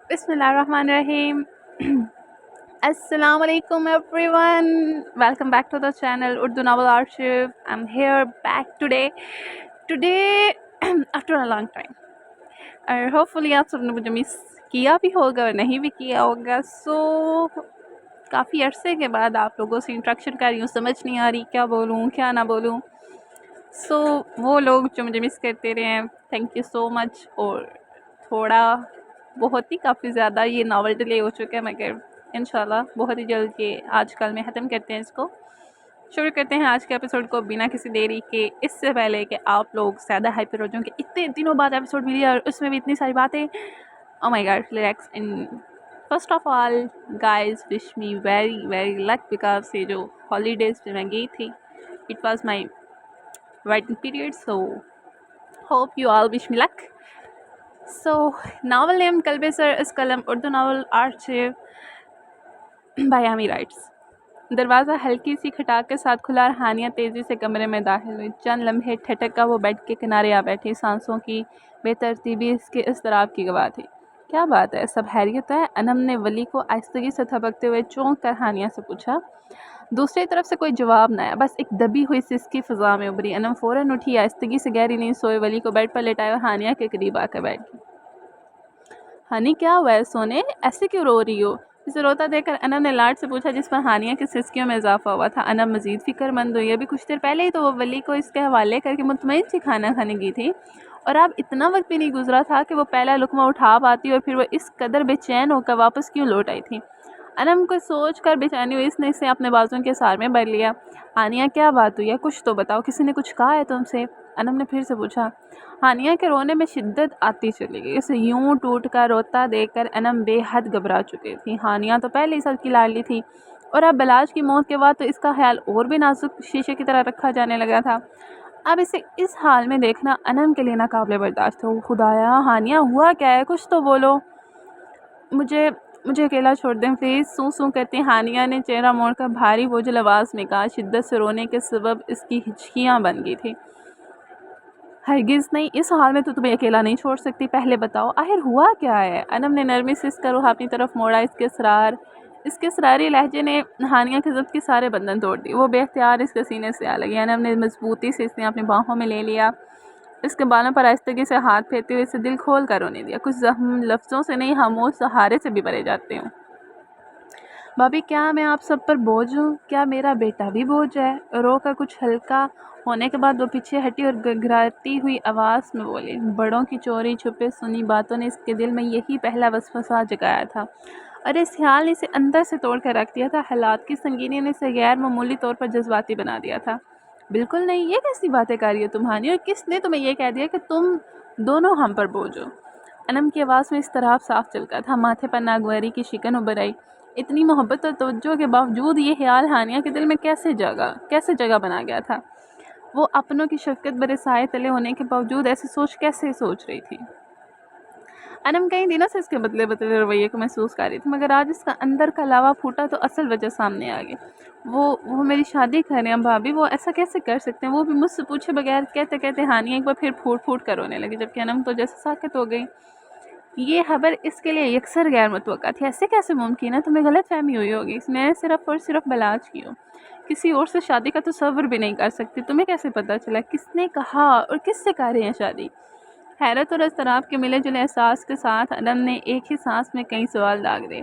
بسم اللہ الرحمن الرحیم. السلام علیکم everyone. Welcome back to the channel Urdu Novel Archive. I'm here back today after a long time. اور hopefully آپ سب نے مجھے مس کیا بھی ہوگا اور نہیں بھی کیا ہوگا. سو کافی عرصے کے بعد آپ لوگوں سے انٹریکشن کر رہی ہوں, سمجھ نہیں آ رہی کیا بولوں کیا نہ بولوں. سو وہ لوگ جو مجھے مس کرتے رہے ہیں, تھینک یو سو مچ. اور تھوڑا بہت ہی کافی زیادہ یہ ناول ڈیلے ہو چکا ہے, مگر انشاءاللہ بہت ہی جلد یہ آج کل میں ختم کرتے ہیں. اس کو شروع کرتے ہیں آج کے ایپیسوڈ کو بنا کسی دیری کے. اس سے پہلے کہ آپ لوگ زیادہ ہائپر ہو جاؤں کہ اتنے دنوں بعد ایپیسوڈ ملی اور اس میں بھی اتنی ساری باتیں. Oh my god, relax. And first of all guys wish me very very luck, because یہ جو ہالیڈیز پہ میں گئی تھی it was my writing period, so hope you all wish me luck. So novel name Kalbe Sar is Kalam, Urdu novel Archive by Ami writes. دروازہ ہلکی سی کھٹاک کے ساتھ کھلا اور ہانیہ تیزی سے کمرے میں داخل ہوئی. چند لمحے ٹھٹک کا وہ بیڈ کے کنارے آ بیٹھی. سانسوں کی بے ترتیبی اس کے اضطراب کی گواہ تھی. کیا بات ہے, سب خیریت ہے؟ انم نے ولی کو آہستگی سے تھپکتے ہوئے چونک کر ہانیہ سے پوچھا. دوسری طرف سے کوئی جواب نہ آیا, بس ایک دبی ہوئی سسکی فضا میں ابھری. انم فوراً اٹھی, آہستگی سے گہری نیند سوئے ولی کو بیڈ پر لٹایا اور ہانیہ کے قریب آ کر بیٹھ گئی. ہانی کیا ہوا ہے سونے, ایسے کیوں رو رہی ہو؟ اسے روتا دیکھ کر انم نے لاڈ سے پوچھا, جس پر ہانیہ کی سسکیوں میں اضافہ ہوا تھا. انم مزید فکر مند ہوئی. ابھی کچھ دیر پہلے ہی تو وہ ولی کو اس کے حوالے کر کے مطمئن سی کھانا کھانے گئی تھی, اور اب اتنا وقت بھی نہیں گزرا تھا کہ وہ پہلا لقمہ اٹھا پاتی, اور پھر وہ اس قدر بے چین ہو کر واپس کیوں لوٹ آئی تھی. انم کو سوچ کر بے چینی ہوئی. اس نے اسے اپنے بازوں کے سار میں بھر لیا. ہانیہ کیا بات ہوئی ہے, کچھ تو بتاؤ, کسی نے کچھ کہا ہے تم سے؟ انم نے پھر سے پوچھا. ہانیہ کے رونے میں شدت آتی چلی گئی. اسے یوں ٹوٹ کر روتا دیکھ کر انم بے حد گھبرا چکی تھی. ہانیہ تو پہلے ہی سب کی لاڈلی تھی, اور اب بلاج کی موت کے بعد تو اس کا خیال اور بھی نازک شیشے کی طرح رکھا جانے لگا تھا. اب اسے اس حال میں دیکھنا انم کے لیے ناقابل برداشت ہو. خدایا, ہانیہ ہوا کیا ہے, کچھ تو بولو. مجھے اکیلا چھوڑ دیں پلیز, سوں سوں کرتی ہانیہ نے چہرہ موڑ کر بھاری بوجھل آواز میں کہا. شدت سے رونے کے سبب اس کی ہچکیاں بن گئی تھی. ہرگز نہیں, اس حال میں تو تمہیں اکیلا نہیں چھوڑ سکتی, پہلے بتاؤ آخر ہوا کیا ہے. انم نے نرمی سے اس کا رخ اپنی طرف موڑا. اس کے اسراری لہجے نے ہانیہ کے ضبط کے سارے بندھن توڑ دی. وہ بے اختیار اس کے سینے سے آ لگی. انم نے مضبوطی سے اس نے اپنی باہوں میں لے لیا. اس کے بالوں پر آہستگی سے ہاتھ پھیرتے ہوئے اسے دل کھول کر رونے دیا. کچھ زخم لفظوں سے نہیں, خاموش سہارے سے بھی بھرے جاتے ہوں. بھابھی, کیا میں آپ سب پر بوجھ ہوں؟ کیا میرا بیٹا بھی بوجھ ہے؟ رو کر کچھ ہلکا ہونے کے بعد وہ پیچھے ہٹی اور گھراتی ہوئی آواز میں بولی. بڑوں کی چوری چھپے سنی باتوں نے اس کے دل میں یہی پہلا وسوسہ جگایا تھا, اور اس خیال نے اسے اندر سے توڑ کر رکھ دیا تھا. حالات کی سنگینی نے اسے غیر معمولی طور پر جذباتی بنا دیا تھا. بالکل نہیں, یہ کیسی باتیں کر رہی ہو تمہانی, اور کس نے تمہیں یہ کہہ دیا کہ تم دونوں ہم پر بوجھ ہو؟ انم کی آواز میں اضطراب صاف چلکا تھا. ماتھے پر ناگواری کی شکن ابھر آئی. اتنی محبت اور توجہ کے باوجود یہ خیال ہانیہ کے دل میں کیسے جگہ بنا گیا تھا؟ وہ اپنوں کی شفقت برے سائے تلے ہونے کے باوجود ایسی سوچ کیسے سوچ رہی تھی؟ انم کئی دنوں سے اس کے بدلے رویے کو محسوس کر رہی تھی, مگر آج اس کا اندر کا لاوا پھوٹا تو اصل وجہ سامنے آ گئی. وہ میری شادی کر رہے ہیں بھابھی, وہ ایسا کیسے کر سکتے ہیں, وہ بھی مجھ سے پوچھے بغیر. کہتے کہتے ہانیہ ایک بار پھر پھوٹ کر رونے لگی, جبکہ انم تو جیسے ساکت ہو گئی. یہ خبر اس کے لیے یکسر غیر متوقع تھی. ایسے کیسے ممکن ہے؟ تمہیں غلط فہمی ہوئی ہوگی. میں صرف اور صرف بلاج کی ہوں, کسی اور سے شادی کا تصور بھی نہیں کر سکتی. تمہیں کیسے پتا چلا؟ کس نے کہا اور کس سے کر رہے ہیں شادی؟ حیرت اور اضطراب کے ملے جلے احساس کے ساتھ انم نے ایک ہی سانس میں کئی سوال داغ دیے.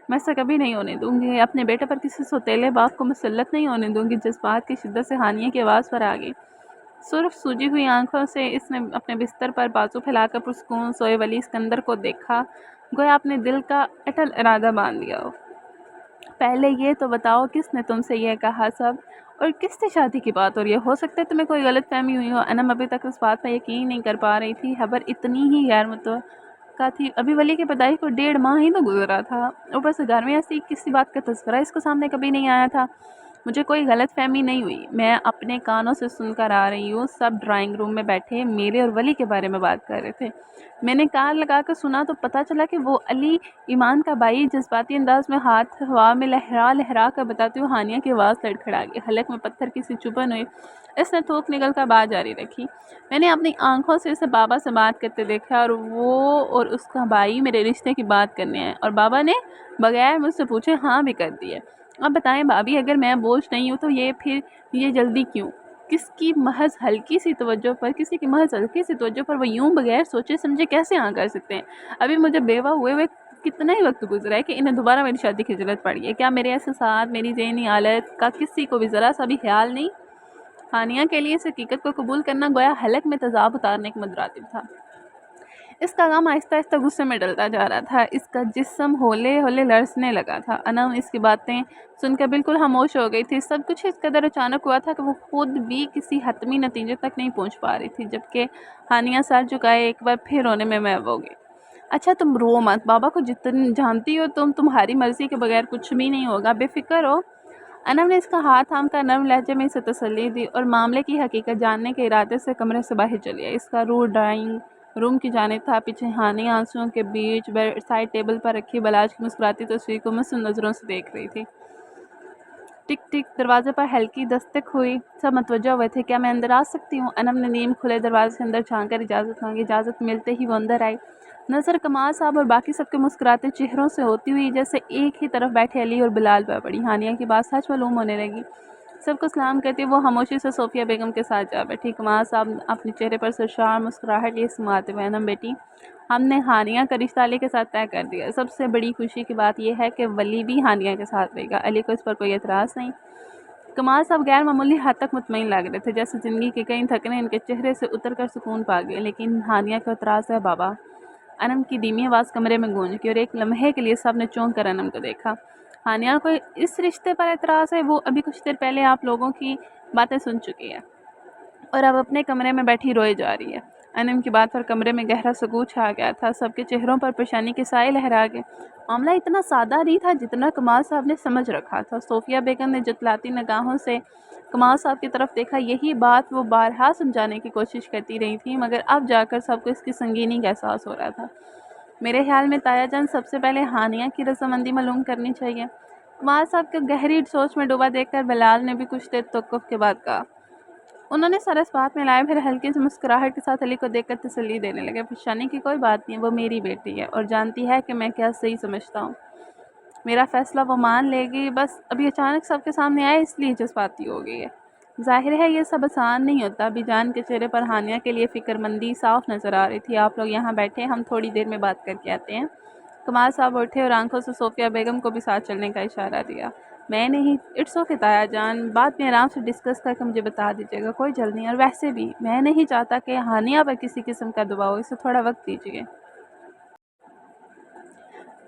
میں ایسا کبھی نہیں ہونے دوں گی, اپنے بیٹے پر کسی سوتیلے باپ کو مسلط نہیں ہونے دوں گی. جذبات کی شدت سے ہانیہ کی آواز پر آ گئی. صرف سوجی ہوئی آنکھوں سے اس نے اپنے بستر پر بازو پھیلا کر پرسکون سوئے ولی اسکندر کو دیکھا, گویا اپنے دل کا اٹل ارادہ باندھ لیا ہو. پہلے یہ تو بتاؤ, کس نے تم سے یہ کہا سب, اور کس سے شادی کی بات ہو رہی ہے؟ ہو سکتا ہے تمہیں کوئی غلط فہمی ہوئی ہو. انم ابھی تک اس بات پر یقین نہیں کر پا رہی تھی. خبر اتنی ہی غیر متوقع تھی. ابھی ولی کے پیدائش کو 1.5 ماہ ہی تو گزرا تھا, اوپر سے گھر میں ایسی کسی بات کا تذکرہ اس کو سامنے کبھی نہیں آیا تھا. مجھے کوئی غلط فہمی نہیں ہوئی، میں اپنے کانوں سے سن کر آ رہی ہوں۔ سب ڈرائنگ روم میں بیٹھے میرے اور ولی کے بارے میں بات کر رہے تھے۔ میں نے کان لگا کر سنا تو پتہ چلا کہ وہ علی ایمان کا بھائی جذباتی انداز میں ہاتھ ہوا میں لہرا لہرا کر بتاتی ہوں ہانیہ کی آواز لڑکھڑا گئی، حلق میں پتھر کی سی چبھن ہوئی۔ اس نے تھوک نکل کر بات جاری رکھی۔ میں نے اپنی آنکھوں سے اسے بابا سے بات کرتے دیکھا اور وہ اور اس کا بھائی میرے رشتے کی بات کرنے آئے، اور بابا نے بغیر مجھ سے پوچھے ہاں بھی کر دی ہے۔ اب بتائیں بھابھی، اگر میں بوجھ نہیں ہوں تو پھر یہ جلدی کیوں؟ کسی کی محض ہلکی سی توجہ پر وہ یوں بغیر سوچے سمجھے کیسے ہاں کر سکتے ہیں؟ ابھی مجھے بیوہ ہوئے کتنا ہی وقت گزرا ہے کہ انہیں دوبارہ میری شادی کی ضرورت پڑی ہے؟ کیا میرے احساسات، میری ذہنی حالت کا کسی کو بھی ذرا سا بھی خیال نہیں؟ ہانیہ کے لیے اس حقیقت کو قبول کرنا گویا حلق میں تیزاب اتارنے کا مترادف تھا۔ اس کا غم آہستہ آہستہ غصے میں ڈلتا جا رہا تھا، اس کا جسم ہولے ہولے لرزنے لگا تھا۔ انم اس کی باتیں سن کر بالکل خاموش ہو گئی تھی۔ سب کچھ اس قدر اچانک ہوا تھا کہ وہ خود بھی کسی حتمی نتیجے تک نہیں پہنچ پا رہی تھی، جبکہ ہانیہ سر جھکائے ایک بار پھر رونے میں محو ہو گئی۔ اچھا تم رو مت، بابا کو جتن جانتی ہو تمہاری مرضی کے بغیر کچھ بھی نہیں ہوگا، بے فکر ہو۔ انم نے اس کا ہاتھ تھام کر نرم لہجے میں اسے تسلی دی اور معاملے کی حقیقت جاننے کے ارادے سے کمرے سے باہر چلی آئی۔ اس کا روح ڈرائنگ روم کی جانب تھا۔ پیچھے ہانیہ آنسوؤں کے بیچ بیڈ سائڈ ٹیبل پر رکھی بلاج کی مسکراتی تصویر کو مصنوع نظروں سے دیکھ رہی تھی۔ ٹک ٹک دروازے پر ہلکی دستک ہوئی، سب متوجہ ہوئے تھے۔ کیا میں اندر آ سکتی ہوں؟ انم نے نیم کھلے دروازے سے اندر جھانک کر اجازت مانگی۔ اجازت ملتے ہی وہ اندر آئی، نظر کمال صاحب اور باقی سب کے مسکراتے چہروں سے ہوتی ہوئی جیسے ایک ہی طرف بیٹھے علی اور بلال پر پڑی۔ ہانیہ کی بات سچ معلوم ہونے لگی۔ سب کو سلام کرتی وہ خاموشی سے صوفیہ بیگم کے ساتھ جا بیٹھی۔ کمال صاحب اپنے چہرے پر سرشار مسکراہٹ لیے سماتے ہوئے، انم بیٹی، ہم نے ہانیہ کا رشتہ علی کے ساتھ طے کر دیا۔ سب سے بڑی خوشی کی بات یہ ہے کہ ولی بھی ہانیہ کے ساتھ رہے گا۔ علی کو اس پر کوئی اعتراض نہیں۔ کمال صاحب غیر معمولی حد تک مطمئن لگ رہے تھے، جیسے زندگی کی کئی تھکنے ان کے چہرے سے اتر کر سکون پا گئے۔ لیکن ہانیہ کا اعتراض ہے بابا؟ انم کی دھیمی آواز کمرے میں گونج گئی اور ایک لمحے کے لیے سب نے چونک کر انم کو دیکھا۔ ہانیہ کو اس رشتے پر اعتراض ہے؟ وہ ابھی کچھ دیر پہلے آپ لوگوں کی باتیں سن چکی ہے اور اب اپنے کمرے میں بیٹھی روئے جا رہی ہے۔ انم کی بات پر کمرے میں گہرا سکوت چھا گیا تھا، سب کے چہروں پر پریشانی کے سائے لہرا گئے۔ معاملہ اتنا سادہ نہیں تھا جتنا کمال صاحب نے سمجھ رکھا تھا۔ صوفیہ بیگم نے جتلاتی نگاہوں سے کمال صاحب کی طرف دیکھا۔ یہی بات وہ بارہا سمجھانے کی کوشش کرتی رہی تھی، مگر اب جا کر سب کو اس کی سنگینی کا احساس ہو رہا تھا۔ میرے خیال میں تایا جان سب سے پہلے ہانیہ کی رضامندی معلوم کرنی چاہیے۔ کمال صاحب کو گہری سوچ میں ڈوبا دیکھ کر بلال نے بھی کچھ دیر توقف کے بعد کہا۔ انہوں نے سر اس بات میں لائے، پھر ہلکی سی مسکراہٹ کے ساتھ علی کو دیکھ کر تسلی دینے لگے۔ پریشانی کی کوئی بات نہیں، وہ میری بیٹی ہے اور جانتی ہے کہ میں کیا صحیح سمجھتا ہوں۔ میرا فیصلہ وہ مان لے گی، بس ابھی اچانک سب کے سامنے آئے اس لیے جذباتی ہو گئی ہے۔ ظاہر ہے یہ سب آسان نہیں ہوتا۔ ابھی جان کے چہرے پر ہانیہ کے لیے فکر مندی صاف نظر آ رہی تھی۔ آپ لوگ یہاں بیٹھے، ہم تھوڑی دیر میں بات کر کے آتے ہیں۔ کمال صاحب اٹھے اور آنکھوں سے صوفیہ بیگم کو بھی ساتھ چلنے کا اشارہ دیا۔ میں نہیں، اٹس اوکے تایا جان، بعد میں آرام سے ڈسکس کر کے مجھے بتا دیجیے گا، کوئی جلد نہیں۔ اور ویسے بھی میں نہیں چاہتا کہ ہانیہ پر کسی قسم کا دباؤ، اسے تھوڑا وقت دیجیے۔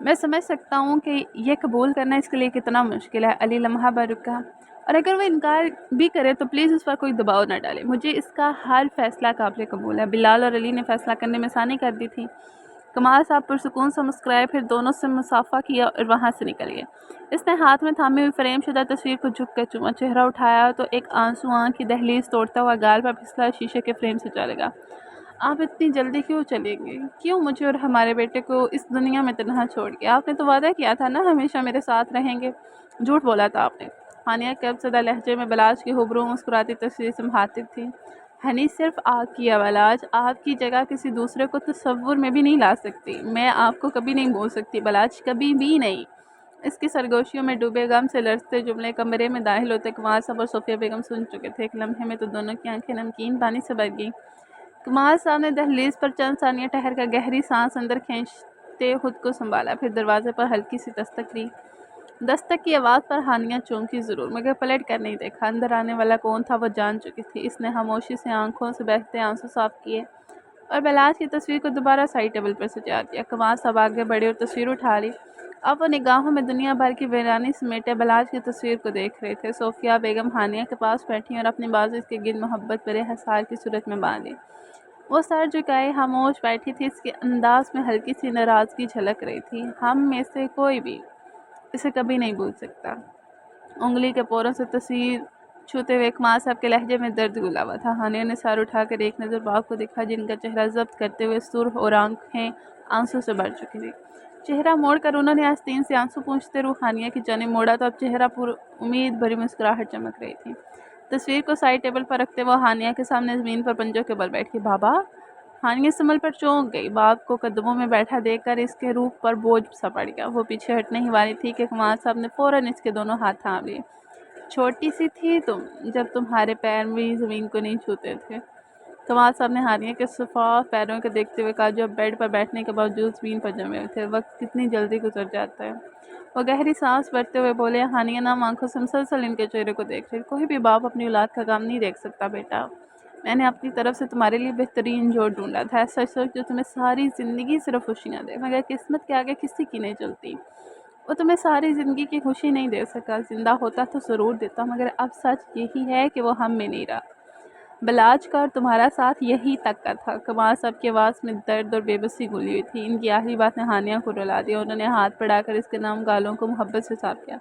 میں سمجھ سکتا ہوں کہ یہ قبول کرنا اس کے لیے کتنا مشکل ہے۔ علی لمحہ بھر رکا، اور اگر وہ انکار بھی کرے تو پلیز اس پر کوئی دباؤ نہ ڈالے، مجھے اس کا ہر فیصلہ قابل قبول ہے۔ بلال اور علی نے فیصلہ کرنے میں آسانی کر دی تھی۔ کمال صاحب پرسکون سے مسکرائے، پھر دونوں سے مصافحہ کیا اور وہاں سے نکل گئے۔ اس نے ہاتھ میں تھامی ہوئی فریم شدہ تصویر کو جھک کر چوما، چہرہ اٹھایا تو ایک آنسو آنکھ کی دہلیز توڑتا ہوا گال پر پھسلا، شیشے کے فریم سے چلے گا۔ آپ اتنی جلدی کیوں چلیں گے؟ کیوں مجھے اور ہمارے بیٹے کو اس دنیا میں تنہا چھوڑ کے؟ آپ نے تو وعدہ کیا تھا نا ہمیشہ میرے ساتھ رہیں گے۔ جھوٹ بولا تھا آپ نے۔ ہانیہ قلب زدہ لہجے میں بلاج کی ہبرو مسکراتی تصویر سے مخاطب تھی۔ ہنی صرف آپ کی بلاج، آپ کی جگہ کسی دوسرے کو تصور میں بھی نہیں لا سکتی۔ میں آپ کو کبھی نہیں بول سکتی بلاج، کبھی بھی نہیں۔ اس کی سرگوشیوں میں ڈوبے غم سے لرزتے جملے کمرے میں داخل ہوتے کمال صاحب اور صوفیہ بیگم سن چکے تھے۔ ایک لمحے میں تو دونوں کی آنکھیں نمکین پانی سے بھر گئیں۔ کمال صاحب نے دہلیز پر چند ثانیہ ٹھہر کر گہری سانس اندر کھینچتے خود کو سنبھالا، پھر دروازے پر ہلکی سی دستک دی۔ دستک کی آواز پر ہانیہ چونکی ضرور، مگر پلٹ کر نہیں دیکھا۔ اندر آنے والا کون تھا وہ جان چکی تھی۔ اس نے خاموشی سے آنکھوں سے بہتے آنسو صاف کیے اور بلاج کی تصویر کو دوبارہ سائڈ ٹیبل پر سجا دیا۔ کمال صاحب آگے بڑھے اور تصویر اٹھا لی۔ اب وہ نگاہوں میں دنیا بھر کی ویرانی سمیٹے بلاج کی تصویر کو دیکھ رہے تھے۔ صوفیہ بیگم ہانیہ کے پاس بیٹھی اور اپنی بازو اس کے گرد محبت بھرے حصار کی صورت میں باندھی، وہ سر جھکائے خاموش بیٹھی تھی۔ اس کے انداز میں ہلکی سی ناراضگی جھلک رہی تھی۔ ہم میں سے کوئی بھی اسے کبھی نہیں بھول سکتا۔ انگلی کے پوروں سے تصویر چھوتے ہوئے کمال صاحب کے لہجے میں درد گھلا ہوا تھا۔ ہانیہ نے سر اٹھا کر ایک نظر باپ کو دیکھا، جن کا چہرہ ضبط کرتے ہوئے سرخ اور آنکھیں آنسو سے بھر چکی تھی۔ چہرہ موڑ کر انہوں نے آستین سے آنسو پونچھتے روح ہانیہ کی جانب موڑا تو اب چہرہ پر امید بھری مسکراہٹ چمک رہی تھی۔ تصویر کو سائڈ ٹیبل پر رکھتے وہ ہانیہ کے سامنے زمین پر پنجوں کے بل بیٹھ کے بابا۔ ہانیہ سنبھل پر چونک گئی۔ باپ کو قدموں میں بیٹھا دیکھ کر اس کے روح پر بوجھ سا پڑ گیا۔ وہ پیچھے ہٹنے ہی والی تھی کہ کمال صاحب نے فوراً اس کے دونوں ہاتھ تھام لیے۔ چھوٹی سی تھی تم جب تمہارے پیر بھی زمین کو نہیں چھوتے تھے۔ کمال صاحب نے ہانیہ کے شفاف پیروں کو دیکھتے ہوئے کہا جو اب بیڈ پر بیٹھنے کے باوجود زمین پر جمے ہوئے تھے۔ وقت کتنی جلدی گزر جاتا ہے۔ وہ گہری سانس بھرتے ہوئے بولے۔ ہانیہ نام آنکھوں سے مسلسل ان کے چہرے کو دیکھ رہی۔ کوئی بھی باپ اپنی اولاد کا کام نہیں دیکھ سکتا بیٹا۔ میں نے اپنی طرف سے تمہارے لیے بہترین جوڑ ڈھونڈا تھا، ایسا سوچ جو تمہیں ساری زندگی صرف خوشیاں دے، مگر قسمت کے آگے کسی کی نہیں چلتی۔ وہ تمہیں ساری زندگی کی خوشی نہیں دے سکا، زندہ ہوتا تو ضرور دیتا، مگر اب سچ یہی ہے کہ وہ ہم میں نہیں رہا۔ بلاج کا اور تمہارا ساتھ یہی تک کا تھا۔ کمال صاحب کی آواز میں درد اور بے بسی گھلی ہوئی تھی۔ ان کی آخری بات نے ہانیہ کو رلا دیا۔ انہوں نے ہاتھ بڑھا کر اس کے نام گالوں کو محبت سے صاف کیا۔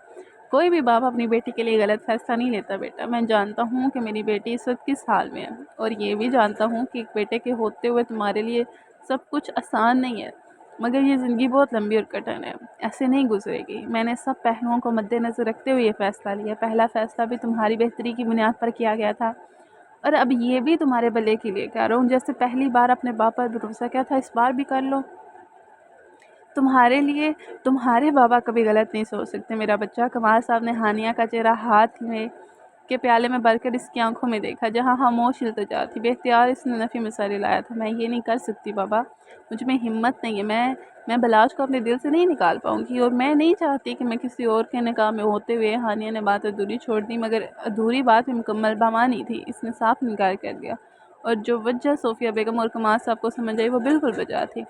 کوئی بھی باپ اپنی بیٹی کے لیے غلط فیصلہ نہیں لیتا بیٹا۔ میں جانتا ہوں کہ میری بیٹی اس وقت کس حال میں ہے، اور یہ بھی جانتا ہوں کہ ایک بیٹے کے ہوتے ہوئے تمہارے لیے سب کچھ آسان نہیں ہے، مگر یہ زندگی بہت لمبی اور کٹن ہے، ایسے نہیں گزرے گی۔ میں نے سب پہلوؤں کو مد نظر رکھتے ہوئے یہ فیصلہ لیا۔ پہلا فیصلہ بھی تمہاری بہتری کی بنیاد پر کیا گیا تھا، اور اب یہ بھی تمہارے بھلے کے لیے کہہ رہا ہوں۔ جیسے پہلی بار اپنے باپ پر بھروسہ کیا تھا، اس بار بھی کر لو۔ تمہارے لیے تمہارے بابا کبھی غلط نہیں سوچ سکتے میرا بچہ۔ کمال صاحب نے ہانیہ کا چہرہ ہاتھ میں کے پیالے میں بھر کر اس کی آنکھوں میں دیکھا جہاں خاموش التجا تھی۔ بے اختیار اس نے نفی میں سر ہلایا تھا۔ میں یہ نہیں کر سکتی بابا، مجھ میں ہمت نہیں ہے، میں بلاج کو اپنے دل سے نہیں نکال پاؤں گی، اور میں نہیں چاہتی کہ میں کسی اور کے نکاح میں ہوتے ہوئے۔ ہانیہ نے بات ادھوری چھوڑ دی، مگر ادھوری بات میں مکمل بامانی تھی۔ اس نے صاف انکار کر دیا، اور جو وجہ صوفیہ بیگم اور کمال صاحب کو سمجھ آئی وہ بالکل بجا تھی۔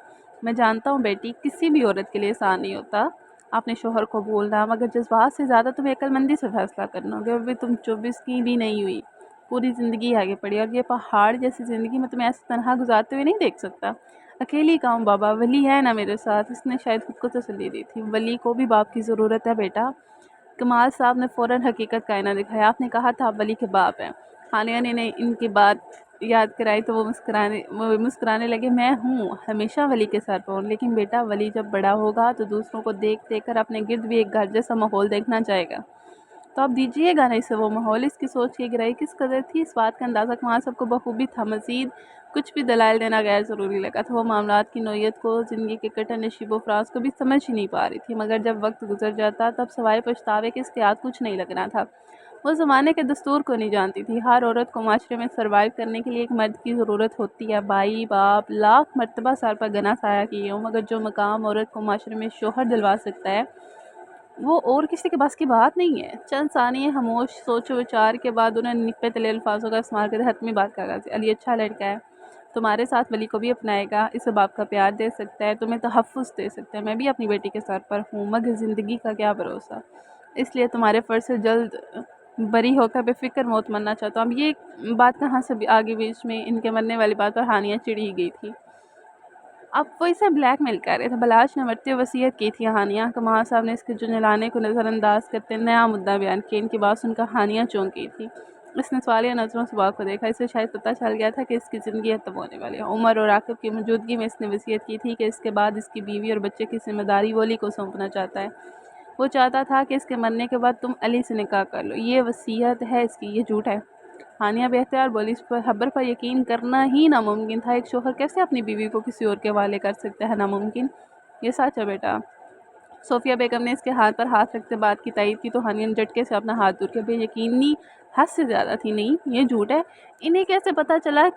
میں جانتا ہوں بیٹی، کسی بھی عورت کے لیے آسان نہیں ہوتا اپنے شوہر کو بھولنا، مگر جذبات سے زیادہ تمہیں عقل مندی سے فیصلہ کرنا ہوگا۔ ابھی تم 24 کی بھی نہیں ہوئی، پوری زندگی آگے پڑی، اور یہ پہاڑ جیسی زندگی میں تمہیں ایسے تنہا گزارتے ہوئے نہیں دیکھ سکتا۔ اکیلی کہوں بابا، ولی ہے نا میرے ساتھ۔ اس نے شاید خود کو تسلی دی تھی۔ ولی کو بھی باپ کی ضرورت ہے بیٹا۔ کمال صاحب نے فوراً حقیقت کا آئینہ دکھایا۔ آپ نے کہا تھا آپ ولی کے باپ ہیں۔ ہانیہ نے ان کی بات یاد کرائی تو وہ مسکرانے لگے۔ میں ہوں، ہمیشہ ولی کے ساتھ ہوں، لیکن بیٹا ولی جب بڑا ہوگا تو دوسروں کو دیکھ دیکھ کر اپنے گرد بھی ایک گھر جیسا ماحول دیکھنا چاہے گا، تو آپ دیجیے گا نا اسے وہ ماحول۔ اس کی سوچ کی گہرائی کس قدر تھی، اس بات کا اندازہ کمال صاحب کو بخوبی تھا۔ مزید کچھ بھی دلائل دینا غیر ضروری لگا تھا۔ وہ معاملات کی نوعیت کو، زندگی کے کٹن نشیب و فراز کو بھی سمجھ ہی نہیں پا رہی تھی، مگر جب وقت گزر جاتا تب سوائے پچھتاوے کے اس کے ہاتھ کچھ نہیں لگنا تھا۔ وہ زمانے کے دستور کو نہیں جانتی تھی۔ ہر عورت کو معاشرے میں سروائیو کرنے کے لیے ایک مرد کی ضرورت ہوتی ہے۔ بھائی باپ لاکھ مرتبہ سر پر گنا سایہ کیے ہوں، مگر جو مقام عورت کو معاشرے میں شوہر دلوا سکتا ہے وہ اور کسی کے بس کی بات نہیں ہے۔ چند ثانیے خاموش سوچ و وچار کے بعد انہوں نے نپے تلے الفاظوں کا استعمال کر حتمی بات کہا۔ علی اچھا لڑکا ہے، تمہارے ساتھ ولی کو بھی اپنائے گا، اسے باپ کا پیار دے سکتا ہے، تمہیں تحفظ دے سکتا ہے۔ میں بھی اپنی بیٹی کے سر پر ہوں، مگر زندگی کا کیا بھروسہ، اس لیے تمہارے فرض سے جلد بری ہو کر بے فکر موت مرنا چاہتا ہوں۔ اب یہ بات کہاں سے آگے بیچ میں ان کے مرنے والی بات پر ہانیہ چڑھی گئی تھی۔ اب وہ اسے بلیک میل کر رہے تھے۔ بلاج نے مرتے وصیت کی تھی ہانیہ۔ کمال صاحب نے اس کے جنجلانے کو نظر انداز کرتے نیا مدعا بیان کیا۔ ان کی بات سن کر ہانیہ چونک گئی تھی۔ اس نے سوالیہ نظروں سے باپ کو دیکھا۔ اسے شاید پتہ چل گیا تھا کہ اس کی زندگی ختم ہونے والی ہے۔ عمر اور عاقب کی موجودگی میں اس نے وصیت کی تھی کہ اس کے بعد اس کی بیوی اور بچے کی ذمہ داری ولی کو سونپنا چاہتا ہے۔ وہ چاہتا تھا کہ اس کے مرنے کے بعد تم علی سے نکاح کر لو۔ یہ وصیت ہے اس کی، یہ جھوٹ ہے؟ ہانیہ بے اختیار بولی۔ اس پر خبر پر یقین کرنا ہی ناممکن تھا۔ ایک شوہر کیسے اپنی بیوی کو کسی اور کے حوالے کر سکتا ہے؟ ناممکن۔ یہ سچ ہے بیٹا۔ صوفیہ بیگم نے اس کے ہاتھ پر ہاتھ رکھتے بات کی تائید کی تو ہانیہ نے جھٹکے سے اپنا ہاتھ دور کیا۔ بے یقینی حد سے زیادہ تھی۔ نہیں، یہ جھوٹ ہے۔ انہیں کیسے پتا چلا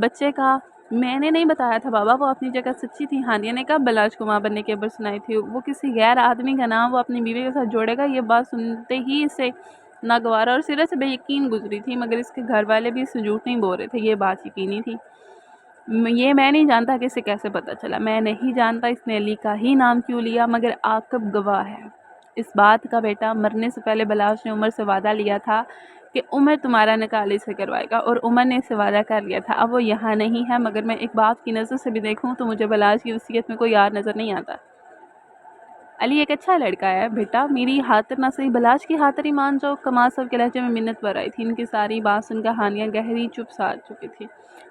بچے کا؟ میں نے نہیں بتایا تھا بابا، وہ اپنی جگہ سچی تھی۔ ہانیہ نے کب بلاج کو ماں بننے کی خبر سنائی تھی؟ وہ کسی غیر آدمی کا نام وہ اپنی بیوی کے ساتھ جوڑے گا؟ یہ بات سنتے ہی اسے ناگوارا اور سرے سے بے یقین گزری تھی، مگر اس کے گھر والے بھی اسے جھوٹ نہیں بول رہے تھے، یہ بات یقینی تھی۔ یہ میں نہیں جانتا کہ اسے کیسے پتا چلا، میں نہیں جانتا اس نے علی کا ہی نام کیوں لیا، مگر عاقب گواہ ہے اس بات کا بیٹا۔ مرنے سے پہلے بلاج نے عمر سے وعدہ لیا تھا کہ عمر تمہارا نکاح علی سے کروائے گا، اور عمر نے اسے وعدہ کر لیا تھا۔ اب وہ یہاں نہیں ہے، مگر میں ایک باپ کی نظر سے بھی دیکھوں تو مجھے بلاج کی وصیت میں کوئی یار نظر نہیں آتا۔ علی ایک اچھا لڑکا ہے بیٹا، میری خاطر نہ صحیح بلاج کی خاطر ہی مان جاؤ۔ کمال صاحب کے لہجے میں منت بھر آئی تھی۔ ان کی ساری بات سن کر ہانیہ گہری چپ سا چکی تھی،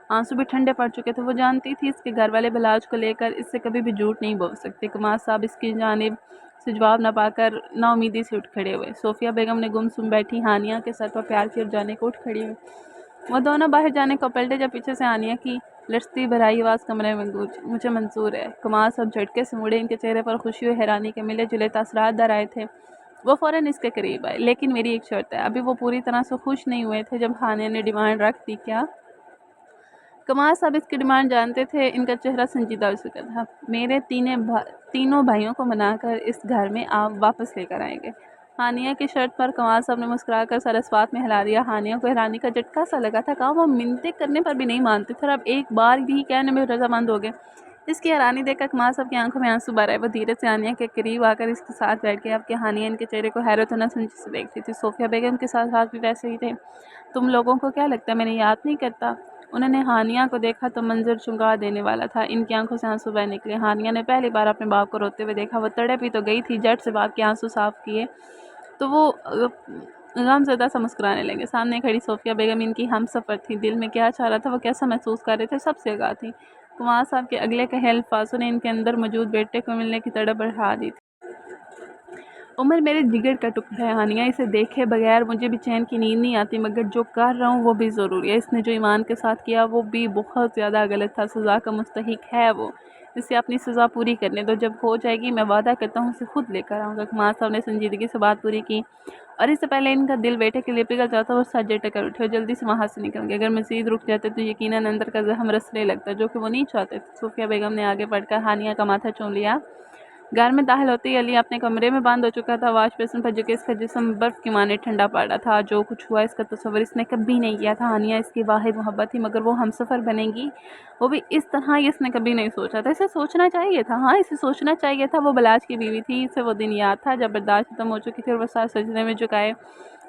آنسو بھی ٹھنڈے پڑ چکے تھے۔ وہ جانتی تھی اس کے گھر والے بلاج کو لے کر اس سے کبھی بھی جھوٹ نہیں بول سکتے۔ کمال صاحب اس کی جانب سے جواب نہ پا کر نا امیدی سے اٹھ کھڑے ہوئے۔ صوفیہ بیگم نے گمسم بیٹھی ہانیہ کے سر پر پیار کر جانے کو اٹھ کھڑی ہوئی۔ وہ دونوں باہر جانے کو پلٹے جب پیچھے سے ہانیہ کی لرزتی بھرائی آواز کمرے میں گونجی، مجھے منظور ہے۔ کمال صاحب جھٹکے سے مڑے، ان کے چہرے پر خوشی و حیرانی کے ملے جلے تاثرات در آئے تھے۔ وہ فوراً اس کے قریب آئے۔ لیکن میری ایک شرط ہے۔ ابھی وہ پوری طرح سے خوش نہیں ہوئے تھے جب ہانیہ نے ڈیمانڈ رکھ دی۔ کیا؟ کمال صاحب اس کی ڈیمانڈ جانتے تھے۔ ان کا چہرہ سنجیدہ ہو چکا تھا۔ میرے تینوں بھائیوں کو منا کر اس گھر میں آپ واپس لے کر آئیں گے۔ ہانیہ کی شرط پر کمال صاحب نے مسکرا کر سر اسوات میں ہلا دیا۔ ہانیہ کو حیرانی کا جھٹکا سا لگا تھا، کہا وہ منتیں کرنے پر بھی نہیں مانتے تھے اور اب ایک بار بھی کہنے میں رضامند ہو گئے۔ اس کی حیرانی دیکھ کر کمال صاحب کی آنکھوں میں آنسو بھر آئے۔ وہ دھیرے سے ہانیہ کے قریب آ کر اس کے ساتھ بیٹھ گئے۔ اب کہ ہانیہ ان کے چہرے کو حیرت و نسنجی سے دیکھتی تھی۔ صوفیہ بیگم کے ساتھ بھی ویسے ہی تھے۔ تم لوگوں کو کیا لگتا ہے میں نے یاد نہیں کرتا؟ انہوں نے ہانیہ کو دیکھا تو منظر چونکا دینے والا تھا۔ ان کی آنکھوں سے آنسو بہہ نکلے۔ ہانیہ نے پہلی بار اپنے باپ کو روتے ہوئے دیکھا۔ وہ تڑپ ہی تو گئی تھی، جھٹ سے باپ کے آنسو صاف کیے تو وہ غم زدہ سا مسکرانے لگے۔ سامنے کھڑی صوفیہ بیگم ان کی ہم سفر تھی۔ دل میں کیا چاہ رہا تھا، وہ کیسا محسوس کر رہے تھے، سب سے آگاہ تھی۔ کمال صاحب کے اگلے کہے الفاظوں نے ان کے اندر موجود بیٹے کو ملنے کی تڑپ بڑھا دی تھی۔ عمر میرے جگر کا ٹکڑا ہے ہانیہ، اسے دیکھے بغیر مجھے بھی چین کی نیند نہیں آتی، مگر جو کر رہا ہوں وہ بھی ضروری ہے۔ اس نے جو ایمان کے ساتھ کیا وہ بھی بہت زیادہ غلط تھا، سزا کا مستحق ہے وہ۔ اسے اپنی سزا پوری کرنے دو، جب ہو جائے گی میں وعدہ کرتا ہوں اسے خود لے کر آؤں گا۔ کمال صاحب نے سنجیدگی سے بات پوری کی اور اس سے پہلے ان کا دل بیٹے کے لیے پگھل جاتا وہ سجے ٹکر اٹھے اور جلدی سے وہاں سے نکل گئے۔ اگر مزید رک جاتے تو یقیناً اندر کا زخم رسنے لگتا، جو کہ وہ نہیں چاہتے تھے۔ صوفیہ بیگم نے آگے بڑھ کر ہانیہ کا ماتھا چوم لیا۔ گھر میں داخل ہوتے ہی علی اپنے کمرے میں بند ہو چکا تھا، واش بیسن پر جھکے اس کا جسم برف کی مانند ٹھنڈا پڑ رہا تھا۔ جو کچھ ہوا اس کا تصور اس نے کبھی نہیں کیا تھا۔ ہانیہ اس کی واحد محبت تھی، مگر وہ ہمسفر بنے گی وہ بھی اس طرح اس نے کبھی نہیں سوچا تھا۔ اسے سوچنا چاہیے تھا، ہاں اسے سوچنا چاہیے تھا۔ وہ بلاج کی بیوی تھی، اسے وہ دن یاد تھا جب برداشت ختم ہو چکی تھی اور وہ سر سجدے میں جھکائے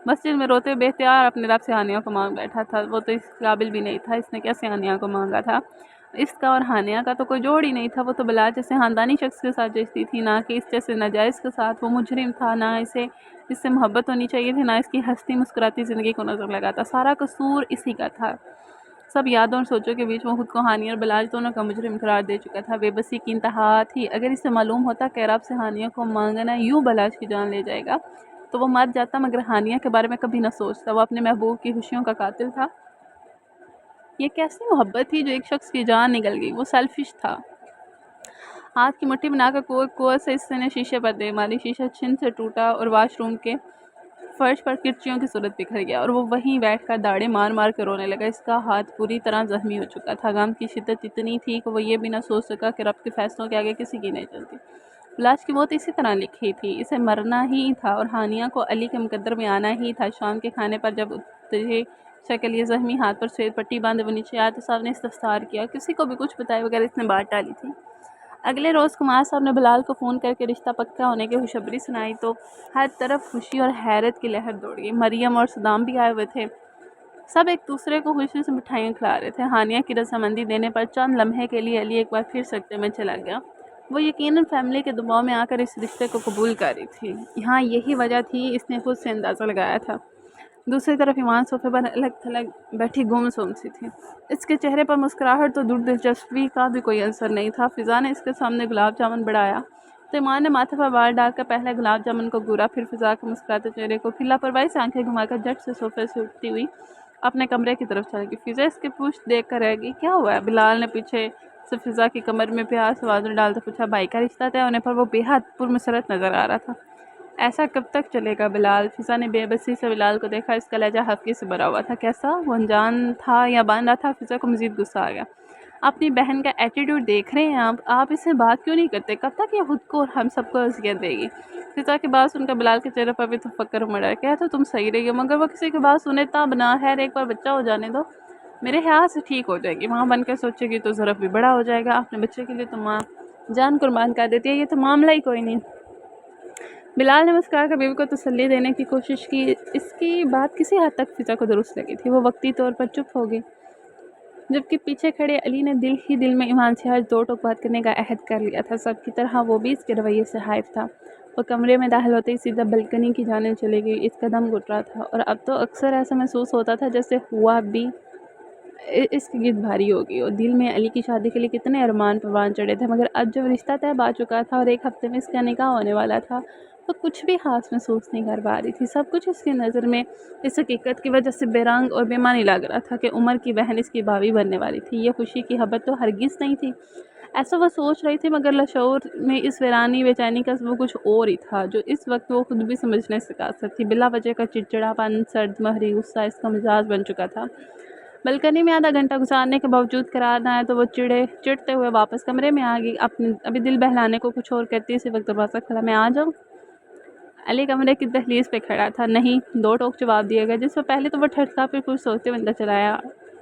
مسجد میں روتے بے اختیار اپنے رب سے ہانیہ کو مانگ بیٹھا تھا۔ وہ تو اس قابل بھی نہیں تھا، اس نے کیسے ہانیہ کو مانگا تھا؟ اس کا اور ہانیہ کا تو کوئی جوڑ ہی نہیں تھا۔ وہ تو بلاج جیسے خاندانی شخص کے ساتھ جچتی تھی، نہ کہ اس جیسے ناجائز کے ساتھ۔ وہ مجرم تھا، نہ اسے اس سے محبت ہونی چاہیے تھی، نہ اس کی ہستی مسکراتی زندگی کو نظر لگاتا۔ سارا قصور اسی کا تھا۔ سب یادوں اور سوچوں کے بیچ وہ خود کو ہانیہ اور بلاج دونوں کا مجرم قرار دے چکا تھا۔ بے بسی کی انتہا تھی۔ اگر اسے معلوم ہوتا کہ رب سے ہانیہ کو مانگنا یوں بلاج کی جان لے جائے گا تو وہ مر جاتا، مگر ہانیہ کے بارے میں کبھی نہ سوچتا۔ وہ اپنے محبوب کی خوشیوں کا قاتل تھا۔ یہ کیسی محبت تھی جو ایک شخص کی جان نکل گئی؟ وہ سیلفش تھا۔ ہاتھ کی مٹھی بنا کر قوت سے اس نے شیشے پر دے ماری، شیشہ چھن سے ٹوٹا اور واش روم کے فرش پر کرچیوں کی صورت بکھر گیا اور وہ وہیں بیٹھ کر داڑے مار مار کر رونے لگا۔ اس کا ہاتھ پوری طرح زخمی ہو چکا تھا۔ غم کی شدت اتنی تھی کہ وہ یہ بھی نہ سوچ سکا کہ رب کے فیصلوں کے آگے کسی کی نہیں چلتی۔ بلاج کی موت اسی طرح لکھی تھی، اسے مرنا ہی تھا اور ہانیہ کو علی کے مقدر میں آنا ہی تھا۔ شام کے کھانے پر جب اتری شکل یہ زخمی ہاتھ پر سفید پٹی باندھے وہ نیچے آیا تو صاحب نے استفسار کیا، کسی کو بھی کچھ بتائے بغیر اس نے بات ٹالی تھی۔ اگلے روز کمار صاحب نے بلال کو فون کر کے رشتہ پکا ہونے کی خوشخبری سنائی تو ہر طرف خوشی اور حیرت کی لہر دوڑ گئی۔ مریم اور صدام بھی آئے ہوئے تھے۔ سب ایک دوسرے کو خوشی سے مٹھائیاں کھلا رہے تھے۔ ہانیہ کی رضامندی دینے پر چند لمحے کے لیے علی ایک بار پھر سکتے میں چلا گیا۔ وہ یقیناً فیملی کے دباؤ میں آ کر اس رشتے کو قبول کر رہی تھی، یہاں یہی وجہ تھی، اس نے خود سے اندازہ لگایا تھا۔ دوسری طرف ایمان صوفے پر الگ تھلگ بیٹھی گم سم سی تھی۔ اس کے چہرے پر مسکراہٹ تو دور دلچسپی کا بھی کوئی اثر نہیں تھا۔ فضا نے اس کے سامنے گلاب جامن بڑھایا تو ایمان نے ماتھے پر بال ڈال کر پہلے گلاب جامن کو گورا، پھر فضا کے مسکراتے چہرے کو، پھر لاپرواہی سے آنکھیں گھما کر جھٹ سے صوفے سے اٹھتی ہوئی اپنے کمرے کی طرف چل گئی۔ فضا اس کے پشت دیکھ کر رہ گئی۔ کیا ہوا ہے؟ بلال نے پیچھے سے فضا کی کمر میں پیار سے وادر ڈالتے پوچھا۔ بھائی کا رشتہ طے ہونے پر وہ بے حد پرمسرت نظر آ رہا تھا۔ ایسا کب تک چلے گا بلال؟ فضا نے بے بسی سے بلال کو دیکھا، اس کا لہجہ ہفکے سے بھرا ہوا تھا۔ کیسا؟ وہ انجان تھا یا بان رہا تھا؟ فضا کو مزید غصہ آ گیا۔ اپنی بہن کا ایٹیٹیوڈ دیکھ رہے ہیں آپ اس سے بات کیوں نہیں کرتے؟ کب تک یہ خود کو اور ہم سب کو اذیت دے گی؟ فضا کی بات سن کر بلال کے چہرے پر بھی تفکر مڑا۔ کہہ تو تم صحیح رہی ہو، مگر وہ کسی کی بات سنے تب نہ، خیر ایک بار بچہ ہو جانے دو، میرے خیال سے ٹھیک ہو جائے گی۔ وہاں بن کر سوچے گی تو ظرف بھی بڑا ہو جائے گا، اپنے بچے کے لیے تو ماں جان قربان کر دیتی ہے، یہ تو معاملہ ہی کوئی نہیں۔ بلال نے مسکرا کر بیوی کو تسلی دینے کی کوشش کی۔ اس کی بات کسی حد تک فضا کو درست لگی تھی۔ وہ وقتی طور پر چپ ہو گئی، جبکہ پیچھے کھڑے علی نے دل میں ایمان سے آج دو ٹوک بات کرنے کا عہد کر لیا تھا۔ سب کی طرح وہ بھی اس کے رویے سے خائف تھا۔ وہ کمرے میں داخل ہوتے ہی سیدھا بلکنی کی جانب چلی گئی۔ اس کا دم گھٹ رہا تھا اور اب تو اکثر ایسا محسوس ہوتا تھا جیسے ہوا بھی اس کی گرد بھاری ہوگی، اور دل میں علی کی شادی کے لیے کتنے ارمان پروان چڑھے تھے، مگر اب جب رشتہ طے پا چکا تھا اور ایک ہفتے میں اس کا نکاح ہونے والا تھا تو کچھ بھی خاص محسوس نہیں کر پا رہی تھی۔ سب کچھ اس کی نظر میں اس حقیقت کی وجہ سے بے رنگ اور بے معنی لگ رہا تھا کہ عمر کی بہن اس کی بھابھی بننے والی تھی۔ یہ خوشی کی خبر تو ہرگز نہیں تھی، ایسا وہ سوچ رہی تھی، مگر لاشعور میں اس ویرانی بے چینی کا سبب کچھ اور ہی تھا جو اس وقت وہ خود بھی سمجھنے سے قاصر تھی۔ بلا وجہ کا چڑچڑاپن، سرد مہری غصہ اس کا مزاج بن چکا تھا۔ بلکنی میں آدھا گھنٹہ گزارنے کے باوجود قرار نہ آیا تو وہ چڑھتے ہوئے واپس کمرے میں آ گئی۔ ابھی دل بہلانے کو کچھ اور کرتی اسی وقت دروازہ کھلا۔ میں آ جاؤں؟ علی کمرے کی دہلیز پہ کھڑا تھا۔ نہیں، دو ٹوک جواب دیا گیا، جس سے پہلے تو وہ ٹھٹکا پھر کچھ سوچتے ہوئے اندر چلا آیا۔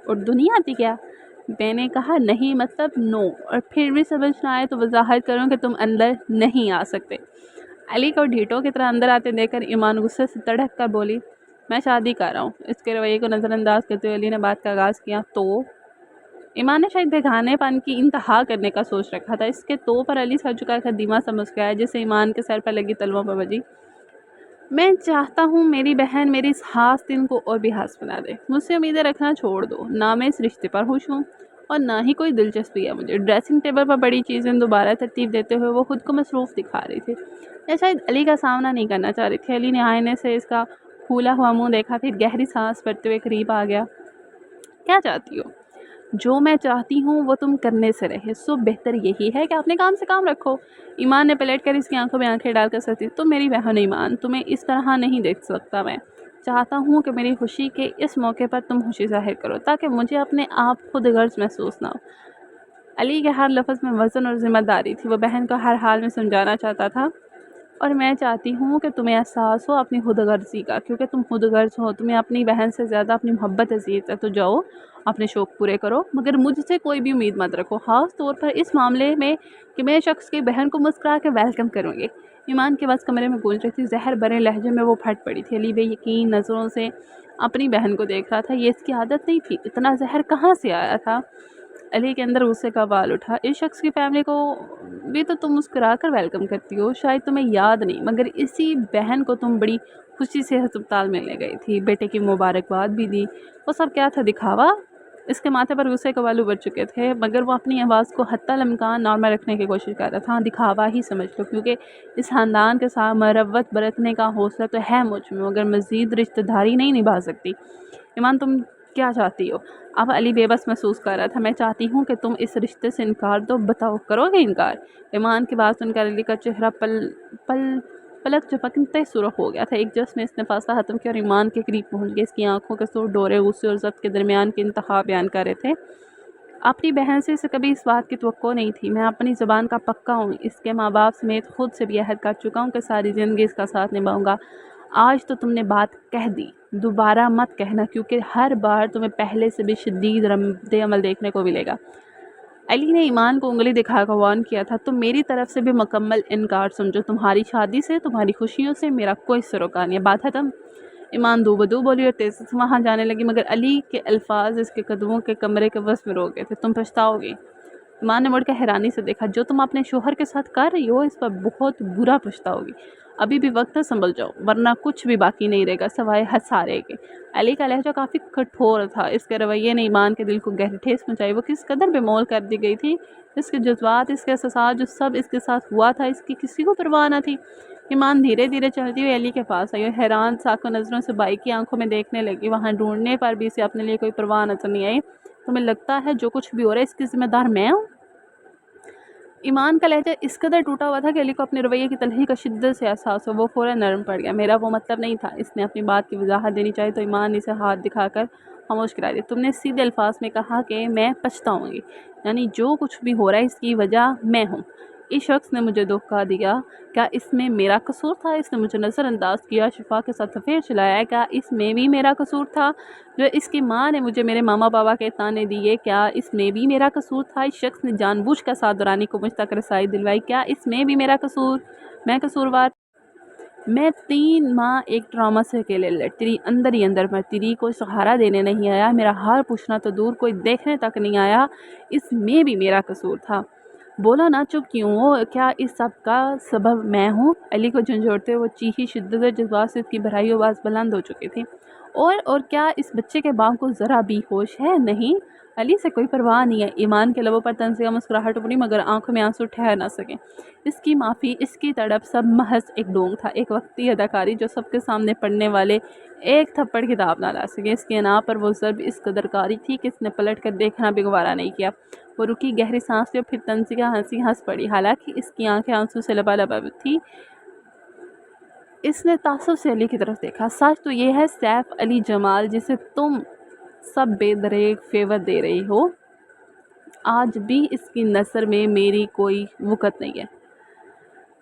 اردو نہیں آتی کیا؟ میں نے کہا نہیں، مطلب نو، اور پھر بھی سمجھ نہ آئے تو وضاحت کروں کہ تم اندر نہیں آ سکتے۔ علی کو ڈھیٹوں کی طرح اندر آتے دیکھ کر ایمان غصے سے تڑک کر بولی، میں شادی کر رہا ہوں۔ اس کے رویے کو نظر انداز کرتے ہوئے علی نے بات کا آغاز کیا۔ تو ایمان نے شاید بھگانے پن کی انتہا کرنے کا سوچ رکھا تھا۔ اس کے تو پر علی سر جھکا کر دھیما سا مسکرایا، جسے ایمان کے سر پر لگی تلووں پر بجی۔ میں چاہتا ہوں میری بہن میری اس خاص دن کو اور بھی خاص بنا دے۔ مجھ سے امیدیں رکھنا چھوڑ دو، نہ میں اس رشتے پر خوش ہوں اور نہ ہی کوئی دلچسپی ہے مجھے۔ ڈریسنگ ٹیبل پر بڑی چیزیں دوبارہ ترتیب دیتے ہوئے وہ خود کو مصروف دکھا رہی تھی، یا شاید علی کا سامنا نہیں کرنا چاہ رہی تھی۔ علی نے آئینے سے اس کا پھولا ہوا منہ دیکھا، پھر گہری سانس بھرتے ہوئے قریب آ گیا۔ کیا چاہتی ہو؟ جو میں چاہتی ہوں وہ تم کرنے سے رہے، سو بہتر یہی ہے کہ اپنے کام سے کام رکھو۔ ایمان نے پلٹ کر اس کی آنکھوں میں آنکھیں ڈال کر ستی، تم میری بہن ایمان، تمہیں اس طرح نہیں دیکھ سکتا میں۔ چاہتا ہوں کہ میری خوشی کے اس موقع پر تم خوشی ظاہر کرو تاکہ مجھے اپنے آپ خود غرض محسوس نہ ہو۔ علی کے ہر لفظ میں وزن اور ذمہ داری تھی۔ وہ بہن کو ہر حال میں سمجھانا چاہتا تھا، اور میں چاہتی ہوں کہ تمہیں احساس ہو اپنی خود غرضی کا، کیونکہ تم خود غرض ہو، تمہیں اپنی بہن سے زیادہ اپنی محبت عزیز ہے۔ تو جاؤ اپنے شوق پورے کرو، مگر مجھ سے کوئی بھی امید مت رکھو، خاص طور پر اس معاملے میں کہ میں شخص کی بہن کو مسکرا کے ویلکم کروں گی۔ ایمان کے بعد کمرے میں گونج رہی تھی، زہر بھرے لہجے میں وہ پھٹ پڑی تھی۔ علی بے یقین نظروں سے اپنی بہن کو دیکھ رہا تھا، یہ اس کی عادت نہیں تھی، اتنا زہر کہاں سے آیا تھا؟ علی کے اندر غصے کا بال اٹھا، اس شخص کی فیملی کو بھی تو تم مسکرا کر ویلکم کرتی ہو، شاید تمہیں یاد نہیں، مگر اسی بہن کو تم بڑی خوشی سے ہسپتال ملنے گئی تھی، بیٹے کی مبارکباد بھی دی، وہ سب کیا تھا؟ دکھاوا؟ اس کے ماتھے پر غصے کے بالو بڑھ چکے تھے، مگر وہ اپنی آواز کو حتی الامکان نارمل رکھنے کی کوشش کر رہا تھا۔ دکھاوا ہی سمجھ لو، کیونکہ اس خاندان کے ساتھ مروت برتنے کا حوصلہ تو ہے مجھ میں، مگر مزید رشتہ داری نہیں نبھا سکتی۔ ایمان تم کیا چاہتی ہو؟ اب علی بے بس محسوس کر رہا تھا۔ میں چاہتی ہوں کہ تم اس رشتے سے انکار دو، بتاؤ کرو گے انکار؟ ایمان کی بات سن کر علی کا چہرہ پلک جھپکتے سرخ ہو گیا تھا۔ ایک جس میں اس نے فاصلہ ختم کیا اور ایمان کے قریب پہنچ گیا۔ اس کی آنکھوں کے سور ڈورے غصے اور ضبط کے درمیان کی انتہا بیان کر رہے تھے۔ اپنی بہن سے اسے کبھی اس بات کی توقع نہیں تھی، میں اپنی زبان کا پکا ہوں، اس کے ماں باپ سمیت خود سے بھی عہد کر چکا ہوں کہ ساری زندگی اس کا ساتھ نبھاؤں گا۔ آج تو تم نے بات کہہ دی، دوبارہ مت کہنا، کیونکہ ہر بار تمہیں پہلے سے بھی شدید رد عمل دیکھنے کو ملے گا۔ علی نے ایمان کو انگلی دکھا کر وارن کیا تھا، تم میری طرف سے بھی مکمل انکار سمجھو، تمہاری شادی سے، تمہاری خوشیوں سے میرا کوئی سروکار نہیں ہے، بات ختم۔ ایمان دو بدو بولی اور تیزی سے وہاں جانے لگی، مگر علی کے الفاظ اس کے قدموں کے کمرے کے وسط میں روک گئے تھے۔ تم پچھتاؤ گی۔ ایمان نے مڑ کر حیرانی سے دیکھا، جو تم اپنے شوہر کے ساتھ کر رہی ہو اس پر بہت برا پچھتاؤ گی، ابھی بھی وقت ہے، سنبھل جاؤ، ورنہ کچھ بھی باقی نہیں رہے گا سوائے ہسارے کے۔ علی کا لہجہ کافی کٹھور تھا، اس کے رویے نے ایمان کے دل کو گہری ٹھیس پہنچائی۔ وہ کس قدر بے مول کر دی گئی تھی، اس کے جذبات، اس کے احساسات، جو سب اس کے ساتھ ہوا تھا، اس کی کسی کو پرواہ نہ تھی۔ ایمان دھیرے دھیرے چلتی ہوئی علی کے پاس آئی اور حیران ساکھو نظروں سے بائی کی آنکھوں میں دیکھنے لگی، وہاں ڈھونڈنے پر بھی اسے اپنے لیے کوئی پرواہ نظر نہیں آئی۔ تمہیں لگتا ہے جو کچھ بھی ہو رہا ہے اس کی ذمہ دار میں ہوں؟ ایمان کا لہجہ اس قدر ٹوٹا ہوا تھا کہ علی کو اپنے رویے کی تلخی کا شدت سے احساس ہو، وہ فوراً نرم پڑ گیا۔ میرا وہ مطلب نہیں تھا۔ اس نے اپنی بات کی وضاحت دینی چاہی تو ایمان نے اسے ہاتھ دکھا کر خاموش کرا دیا۔ تم نے سیدھے الفاظ میں کہا کہ میں پچھتاؤں گی، یعنی جو کچھ بھی ہو رہا ہے اس کی وجہ میں ہوں۔ اس شخص نے مجھے دھوکہ دیا، کیا اس میں میرا قصور تھا؟ اس نے مجھے نظر انداز کیا، شفا کے ساتھ افیئر چلایا، کیا اس میں بھی میرا قصور تھا؟ جو اس کی ماں نے مجھے میرے ماما بابا کے تانے دیے، کیا اس میں بھی میرا قصور تھا؟ اس شخص نے جان بوجھ کر ساتھ دورانی کو مجھ تک رسائی دلوائی، کیا اس میں بھی میرا قصور؟ میں قصوروار؟ میں 3 ماہ ایک ڈرامہ سے اکیلے لڑتی رہی، اندر ہی اندر مرتی رہی، کوئی سہارا دینے نہیں آیا، میرا حال پوچھنا تو دور، کوئی دیکھنے تک نہیں آیا، اس میں بھی میرا قصور تھا؟ بولا نا چپ کیوں ہو، کیا اس سب کا سبب میں ہوں؟ علی کو جھنجھوڑتے وہ چیخی، شدت جذبات سے اس کی بھرائی آواز بلند ہو چکی تھی۔ اور کیا اس بچے کے باپ کو ذرا بھی ہوش ہے؟ نہیں، علی سے کوئی پرواہ نہیں ہے۔ ایمان کے لبوں پر طنزیہ مسکراہٹ ابھری مگر آنکھوں میں آنسو ٹھہر نہ سکے۔ اس کی معافی، اس کی تڑپ سب محض ایک ڈھونگ تھا، ایک وقتی اداکاری جو سب کے سامنے پڑنے والے ایک تھپڑ کی داغ نہ لا سکے۔ اس کی انا پر وہ ضرب اس قدر کاری تھی کہ اس نے پلٹ کر دیکھنا بھی گوارا نہیں کیا۔ وہ رکی، گہری سانس لی اور پھر طنزیہ ہنسی ہنس پڑی، حالانکہ اس کی آنکھیں آنسو سے لبالب تھی۔ اس نے تعصب سے علی کی طرف دیکھا۔ سچ تو یہ ہے سیف علی جمال جسے تم سب بے دریغ فیور دے رہی ہو، آج بھی اس کی نظر میں میری کوئی وقت نہیں ہے۔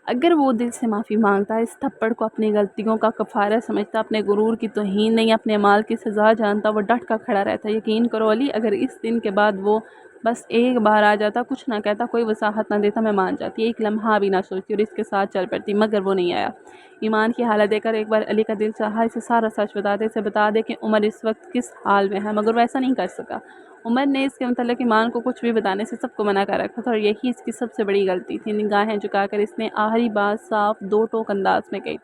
اگر وہ دل سے معافی مانگتا، اس تھپڑ کو اپنی غلطیوں کا کفارہ سمجھتا، اپنے غرور کی توہین نہیں اپنے مال کی سزا جانتا، وہ ڈٹ کر کھڑا رہتا۔ یقین کرو علی، اگر اس دن کے بعد وہ بس ایک بار آ جاتا، کچھ نہ کہتا، کوئی وضاحت نہ دیتا، میں مان جاتی، ایک لمحہ بھی نہ سوچتی اور اس کے ساتھ چل پڑتی، مگر وہ نہیں آیا۔ ایمان کی حالت دیکھ کر ایک بار علی کا دل چاہا اسے سارا سچ بتا دے، اسے بتا دے کہ عمر اس وقت کس حال میں ہے، مگر وہ ایسا نہیں کر سکا۔ عمر نے اس کے متعلق ایمان کو کچھ بھی بتانے سے سب کو منع کر رکھا تھا اور یہی اس کی سب سے بڑی غلطی تھی۔ نگاہیں جھکا کر اس نے آخری بات صاف دو ٹوک انداز میں کہی،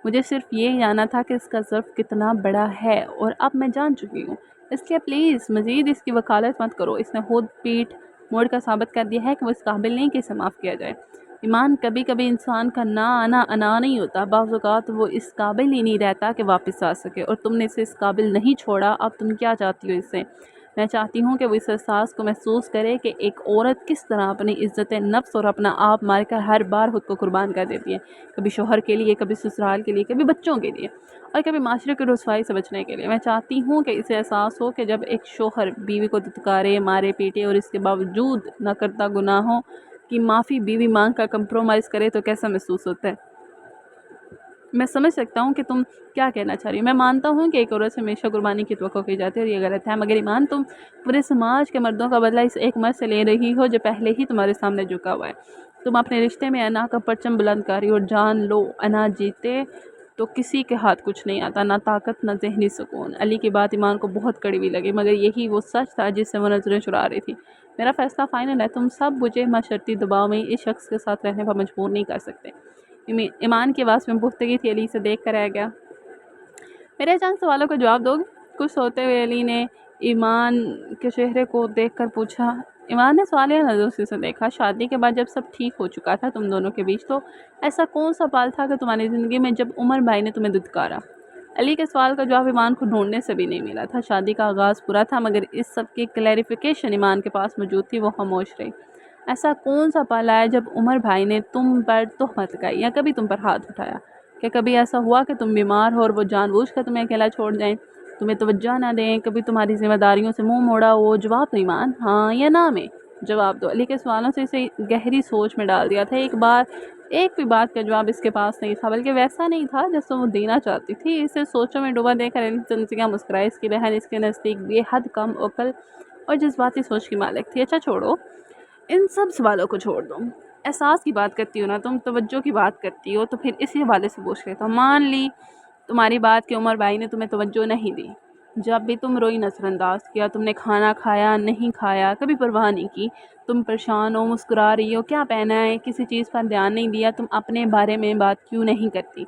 مجھے صرف یہ جاننا تھا کہ اس کا ظرف کتنا بڑا ہے اور اب میں جان چکی ہوں، اس لیے پلیز مزید اس کی وکالت مت کرو۔ اس نے خود پیٹھ موڑ کر ثابت کر دیا ہے کہ وہ اس قابل نہیں کہ اسے معاف کیا جائے۔ ایمان، کبھی کبھی انسان کا نہ آنا انا نہیں ہوتا، بعض اوقات وہ اس قابل ہی نہیں رہتا کہ واپس آ سکے، اور تم نے اسے اس قابل نہیں چھوڑا۔ اب تم کیا چاہتی ہو اس سے؟ میں چاہتی ہوں کہ وہ اس احساس کو محسوس کرے کہ ایک عورت کس طرح اپنی عزت نفس اور اپنا آپ مار کر ہر بار خود کو قربان کر دیتی ہے، کبھی شوہر کے لیے، کبھی سسرال کے لیے، کبھی بچوں کے لیے، اور کبھی معاشرے کی رسوائی سے بچنے کے لیے۔ میں چاہتی ہوں کہ اسے احساس ہو کہ جب ایک شوہر بیوی کو دھتکارے، مارے، پیٹے اور اس کے باوجود نہ کرتا گناہوں کی معافی بیوی مانگ کر کمپرومائز کرے تو کیسا محسوس ہوتا ہے۔ میں سمجھ سکتا ہوں کہ تم کیا کہنا چاہ رہی ہو۔ میں مانتا ہوں کہ ایک عورت سے ہمیشہ قربانی کی توقع کی جاتی ہے اور یہ غلط ہے، مگر ایمان، تم پورے سماج کے مردوں کا بدلہ اس ایک مرد سے لے رہی ہو جو پہلے ہی تمہارے سامنے جھکا ہوا ہے۔ تم اپنے رشتے میں انا کا پرچم بلند کر رہی ہو، اور جان لو انا جیتے تو کسی کے ہاتھ کچھ نہیں آتا، نہ طاقت نہ ذہنی سکون۔ علی کی بات ایمان کو بہت کڑوی لگی، مگر یہی وہ سچ تھا جس سے وہ نظریں چرا رہی تھی۔ میرا فیصلہ فائنل ہے، تم سب مجھے مشرطی دباؤ میں اس شخص کے ساتھ رہنے پر مجبور نہیں کر سکتے۔ ایمان کی آواز میں پختگی تھی، علی سے دیکھ کر رہ گیا۔ میرے چند سوالوں کا جواب دو گے؟ کچھ سوتے ہوئے علی نے ایمان کے چہرے کو دیکھ کر پوچھا۔ ایمان نے سوالیہ نظروں سے اسے دیکھا۔ شادی کے بعد جب سب ٹھیک ہو چکا تھا تم دونوں کے بیچ، تو ایسا کون سا پال تھا کہ تمہاری زندگی میں جب عمر بھائی نے تمہیں دھتکارا؟ علی کے سوال کا جواب ایمان کو ڈھونڈنے سے بھی نہیں ملا تھا۔ شادی کا آغاز پورا تھا، مگر اس سب کی کلیریفیکیشن ایمان کے پاس موجود تھی، وہ خاموش رہی۔ ایسا کون سا پل آیا جب عمر بھائی نے تم پر تہمت لگائی یا کبھی تم پر ہاتھ اٹھایا؟ کیا کبھی ایسا ہوا کہ تم بیمار ہو اور وہ جان بوجھ کر تمہیں اکیلا چھوڑ جائیں، تمہیں توجہ نہ دیں، کبھی تمہاری ذمہ داریوں سے منہ موڑا ہو؟ جواب دو ایمان، ہاں یا نہ میں جواب دو۔ علی کے سوالوں سے اسے گہری سوچ میں ڈال دیا تھا۔ ایک بھی بات کا جواب اس کے پاس نہیں تھا، بلکہ ویسا نہیں تھا جیسے وہ دینا چاہتی تھی۔ اسے سوچوں میں ڈوبا دیکھ کر علی طنزیہ مسکرائے۔ اس کی بہن اس کے نزدیک بے حد کم عقل اور جذباتی سوچ کی مالک تھی۔ اچھا چھوڑو، ان سب سوالوں کو چھوڑ دو، احساس کی بات کرتی ہو نا تم، توجہ کی بات کرتی ہو، تو پھر اسی حوالے سے پوچھ لیتا ہوں۔ مان لی تمہاری بات کہ عمر بھائی نے تمہیں توجہ نہیں دی، جب بھی تم روئی نظر انداز کیا، تم نے کھانا کھایا نہیں کھایا کبھی پرواہ نہیں کی، تم پریشان ہو، مسکرا رہی ہو، کیا پہنا ہے، کسی چیز پر دھیان نہیں دیا، تم اپنے بارے میں بات کیوں نہیں کرتی؟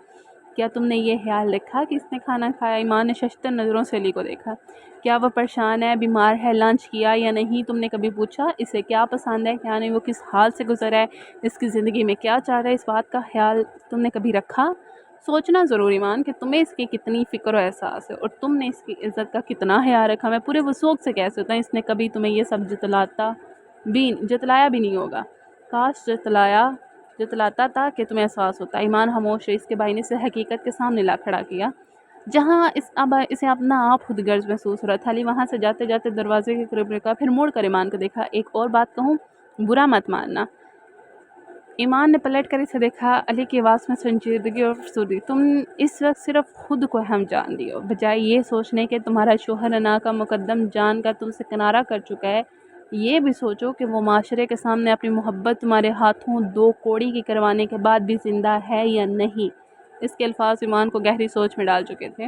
کیا تم نے یہ خیال رکھا کہ اس نے کھانا کھایا؟ ایمان نے ششدر نظروں سے علی کو دیکھا۔ کیا وہ پریشان ہے، بیمار ہے، لنچ کیا یا نہیں؟ تم نے کبھی پوچھا اسے کیا پسند ہے کیا نہیں، وہ کس حال سے گزر ہے، اس کی زندگی میں کیا چاہ رہا ہے؟ اس بات کا خیال تم نے کبھی رکھا؟ سوچنا ضروری ایمان کہ تمہیں اس کی کتنی فکر و احساس ہے اور تم نے اس کی عزت کا کتنا خیال رکھا۔ میں پورے وثوق سے کہہ سکتا ہوں اس نے کبھی تمہیں یہ سب جتلایا بھی نہیں ہوگا۔ کاش جتلاتا تھا کہ تمہیں احساس ہوتا۔ ایمان خاموش ہے۔ اس کے بھائی نے اسے حقیقت کے سامنے لا کھڑا کیا، جہاں اسے اپنا آپ خود غرض محسوس ہو رہا تھا۔ علی وہاں سے جاتے جاتے دروازے کے قریب رکا، پھر مڑ کر ایمان کو دیکھا۔ ایک اور بات کہوں، برا مت ماننا۔ ایمان نے پلٹ کر اسے دیکھا، علی کی آواز میں سنجیدگی اور افسردگی۔ تم اس وقت صرف خود کو اہم جان رہی ہو، بجائے یہ سوچنے کہ تمہارا شوہر انا کا مقدم جان کر تم سے کنارہ کر چکا ہے۔ یہ بھی سوچو کہ وہ معاشرے کے سامنے اپنی محبت تمہارے ہاتھوں دو کوڑی کی کروانے کے بعد بھی زندہ ہے یا نہیں۔ اس کے الفاظ ایمان کو گہری سوچ میں ڈال چکے تھے۔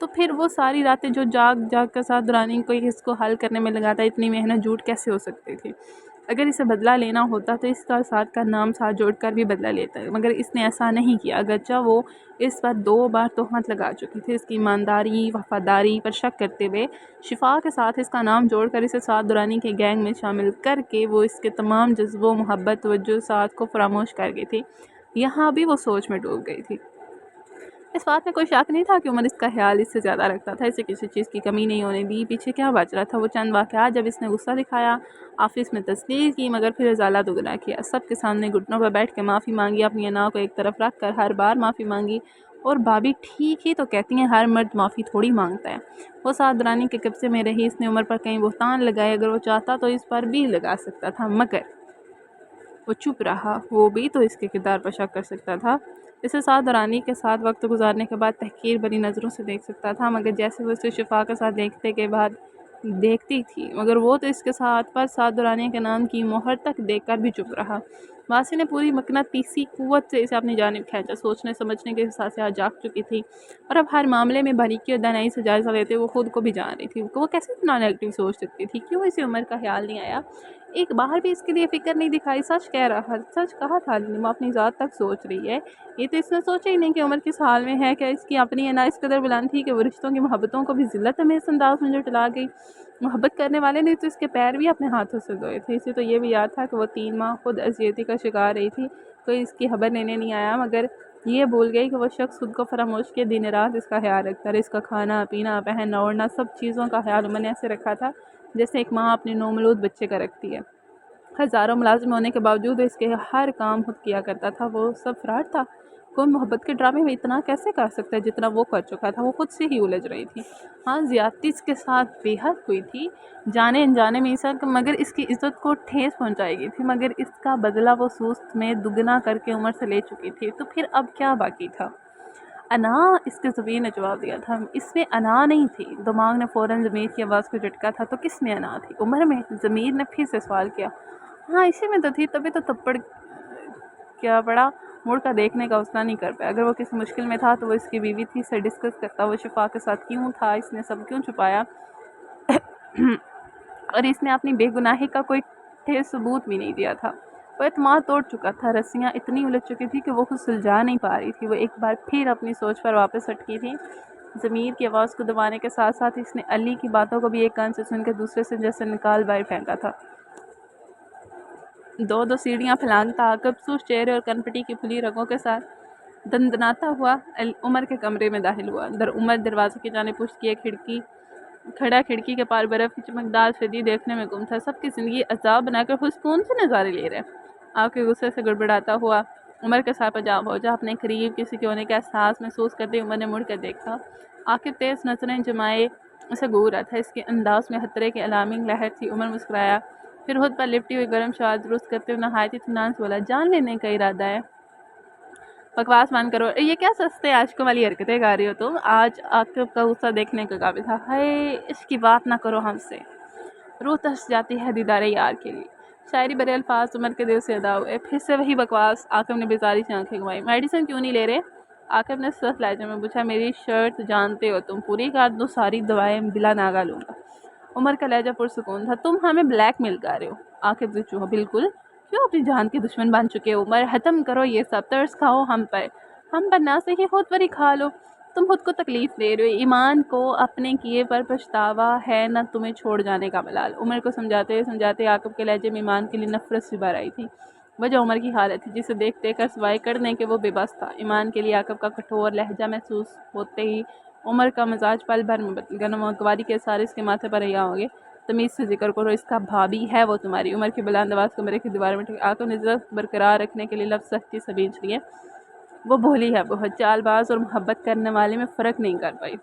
تو پھر وہ ساری راتیں جو جاگ جاگ کر ساتھ دورانی کوئی اس کو حل کرنے میں لگاتا، اتنی محنت جھوٹ کیسے ہو سکتی تھی؟ اگر اسے بدلہ لینا ہوتا تو اس کا ساتھ کا نام ساتھ جوڑ کر بھی بدلہ لیتا ہے، مگر اس نے ایسا نہیں کیا، اگرچہ وہ اس پر 2 بار تہمت لگا چکی تھی۔ اس کی ایمانداری وفاداری پر شک کرتے ہوئے شفا کے ساتھ اس کا نام جوڑ کر اسے سعد درانی کے گینگ میں شامل کر کے وہ اس کے تمام جذبوں، محبت، توجہ ساتھ کو فراموش کر گئی تھی۔ یہاں بھی وہ سوچ میں ڈوب گئی تھی۔ اس بات میں کوئی شک نہیں تھا کہ عمر اس کا خیال اس سے زیادہ رکھتا تھا، اسے کسی چیز کی کمی نہیں ہونے دی۔ پیچھے کیا بچ رہا تھا؟ وہ چند واقعات جب اس نے غصہ دکھایا، آفس میں تصدیق کی، مگر پھر ازالہ دگنا کیا، سب کے سامنے گھٹنوں پر بیٹھ کے معافی مانگی، اپنی انا کو ایک طرف رکھ کر ہر بار معافی مانگی۔ اور بھابھی ٹھیک ہی تو کہتی ہیں، ہر مرد معافی تھوڑی مانگتا ہے۔ وہ سعد درانی کے قبضے میں رہی، اس نے عمر پر کئی بہتان لگائے، اگر وہ چاہتا تو اس پر بھی لگا سکتا تھا، مگر وہ چپ رہا۔ وہ بھی تو اس کے کردار پر شک کر سکتا تھا، اسے سعد درانی کے ساتھ وقت گزارنے کے بعد تحقیر بری نظروں سے دیکھ سکتا تھا، مگر جیسے وہ اسے شفا کے ساتھ دیکھتے کے بعد دیکھتی تھی، مگر وہ تو اس کے ساتھ پر سعد درانی کے نام کی مہر تک دیکھ کر بھی چپ رہا۔ واسی نے پوری مقناطیسی قوت سے اسے اپنی جانب کھینچا، سوچنے سمجھنے کے حساسیات جاگ چکی تھی، اور اب ہر معاملے میں باریکی اور دانائی سے جائزہ لیتے وہ خود کو بھی جان رہی تھی کہ وہ کیسے اتنا نیگیٹو سوچ سکتی تھی، کیوں اسے عمر کا خیال نہیں آیا، ایک باہر بھی اس کے لیے فکر نہیں دکھائی۔ سچ کہا تھا، وہ اپنی ذات تک سوچ رہی ہے، یہ تو اس نے سوچا ہی نہیں کہ عمر کس حال میں ہے، کہ اس کی اپنی انا اس قدر بلند تھی کہ وہ رشتوں کی محبتوں کو بھی ذلت میں اس انداز میں جھٹلا گئی۔ محبت کرنے والے نے تو اس کے پیر بھی اپنے ہاتھوں سے دھوئے تھے، اسے تو یہ بھی یاد تھا کہ وہ 3 ماہ خود اذیتی کا شکار رہی تھی، کوئی اس کی خبر لینے نہیں آیا، مگر یہ بھول گئی کہ وہ شخص خود کو فراموش کے دن رات اس کا خیال رکھتا رہا، اس کا کھانا پینا، پہننا اوڑھنا، سب چیزوں کا خیال عمر نے ایسے رکھا تھا جیسے ایک ماں اپنے نومولود بچے کا رکھتی ہے۔ ہزاروں ملازم ہونے کے باوجود اس کے ہر کام خود کیا کرتا تھا، وہ سب فراڈ تھا۔ کوئی محبت کے ڈرامے میں اتنا کیسے کر سکتا ہے جتنا وہ کر چکا تھا؟ وہ خود سے ہی الجھ رہی تھی۔ ہاں، زیادتی اس کے ساتھ بے حد ہوئی تھی، جانے انجانے میں مگر اس کی عزت کو ٹھیس پہنچائی گئی تھی، مگر اس کا بدلہ وہ سوست میں دگنا کر کے عمر سے لے چکی تھی، تو پھر اب کیا باقی تھا؟ انا، اس کے ضمیر نے جواب دیا تھا۔ اس میں انا نہیں تھی۔ دماغ نے فوراً ضمیر کی آواز کو جھٹکا تھا، تو کس میں انا تھی؟ عمر میں؟ ضمیر نے پھر سے سوال کیا۔ ہاں، اسی میں تو تھی، تبھی تو تھپڑ کیا پڑا، مڑ کر دیکھنے کا حوصلہ نہیں کر پایا۔ اگر وہ کسی مشکل میں تھا تو وہ اس کی بیوی تھی، اسے ڈسکس کرتا، وہ شفا کے ساتھ کیوں تھا، اس نے سب کیوں چھپایا، اور اس نے اپنی بے گناہی کا کوئی ٹھیس ثبوت بھی نہیں دیا تھا۔ وہ اعتماد توڑ چکا تھا، رسیاں اتنی الجھ چکی تھی کہ وہ خود سلجھا نہیں پا رہی تھی، وہ ایک بار پھر اپنی سوچ پر واپس ہٹکی تھی۔ ضمیر کی آواز کو دبانے کے ساتھ ساتھ اس نے علی کی باتوں کو بھی ایک کان سے سن کے دوسرے سے جیسے نکال باہر پھینکا تھا۔ 2 سیڑھیاں پھلانگتا عاقب سوس چہرے اور کنپٹی کی پھلی رگوں کے ساتھ دندناتا ہوا عمر کے کمرے میں داخل ہوا۔ عمر دروازے کی جانب پشت کیے کھڑکی کے پار برف کی چمکدار صدی دیکھنے میں گم تھا۔ سب کی زندگی عذاب بنا کر خود سے نظارے لے رہے، آپ کے غصے سے گڑبڑاتا ہوا عمر کے ساتھ پجام ہو جا اپنے قریب کسی کے ہونے کا احساس محسوس کرتے عمر نے مڑ کر دیکھا۔ عاقب تیز نظریں جمائے اسے گھور رہا تھا، اس کے انداز میں خطرے کی الارمنگ لہر تھی۔ عمر مسکرایا، پھر خود پر لپٹی ہوئی گرم چائے درست کرتے ہوئے نہایت اطمینان سے بولا، جان لینے کا ارادہ ہے؟ بکواس بند کرو، یہ کیا سستے عاشقوں والی حرکتیں کر رہی ہو تم؟ آج عاقب کا غصہ دیکھنے کا قابل تھا۔ ہائے، عشق کی بات نہ کرو ہم سے، روح ترس جاتی ہے دیدار یار کے لیے۔ شاعری برے الفاظ عمر کے دل سے ادا ہوئے۔ پھر سے وہی بکواس، عاقب نے بیزاری سے آنکھیں گھمائی۔ میڈیسن کیوں نہیں لے رہے؟ عاقب نے سخت لہجے میں پوچھا۔ میری شرط جانتے ہو تم، پوری کر دو، ساری دوائیں بلا ناغہ لوں گا۔ عمر کا لہجہ پرسکون تھا۔ تم ہمیں بلیک میل کر رہے ہو؟ عاقب سے چوہا، بالکل، کیوں اپنی جان کے دشمن بن چکے ہو؟ عمر، ختم کرو یہ سب، ترس کھاؤ ہم پر نہ صحیح خود پر ہی کھا لو۔ تم خود کو تکلیف دے رہے ہو، ایمان کو اپنے کیے پر پچھتاوا ہے، نہ تمہیں چھوڑ جانے کا ملال۔ عمر کو سمجھاتے عاقب کے لہجے میں ایمان کے لیے نفرت سی بھر آئی تھی۔ وجہ عمر کی حالت تھی، جسے دیکھ کر سوائے کرنے کے وہ بے بس تھا۔ ایمان کے لیے عاقب کا کٹھور لہجہ محسوس ہوتے ہی عمر کا مزاج پل بھر میں بدل گیا، ناگواری کے سارے اس کے ماتھے پر ریا ہوں گے۔ تمیز سے ذکر کرو، اس کا بھابی ہے وہ تمہاری۔ عمر کی بلند آواز کمرے کی دیوار میں ٹھکی۔ عاقب نے ضبط برقرار رکھنے کے لیے لفظ سختی سے بیچ لیے، وہ بھولی ہے بہت، چال باز اور محبت کرنے والے میں فرق نہیں کر پائی،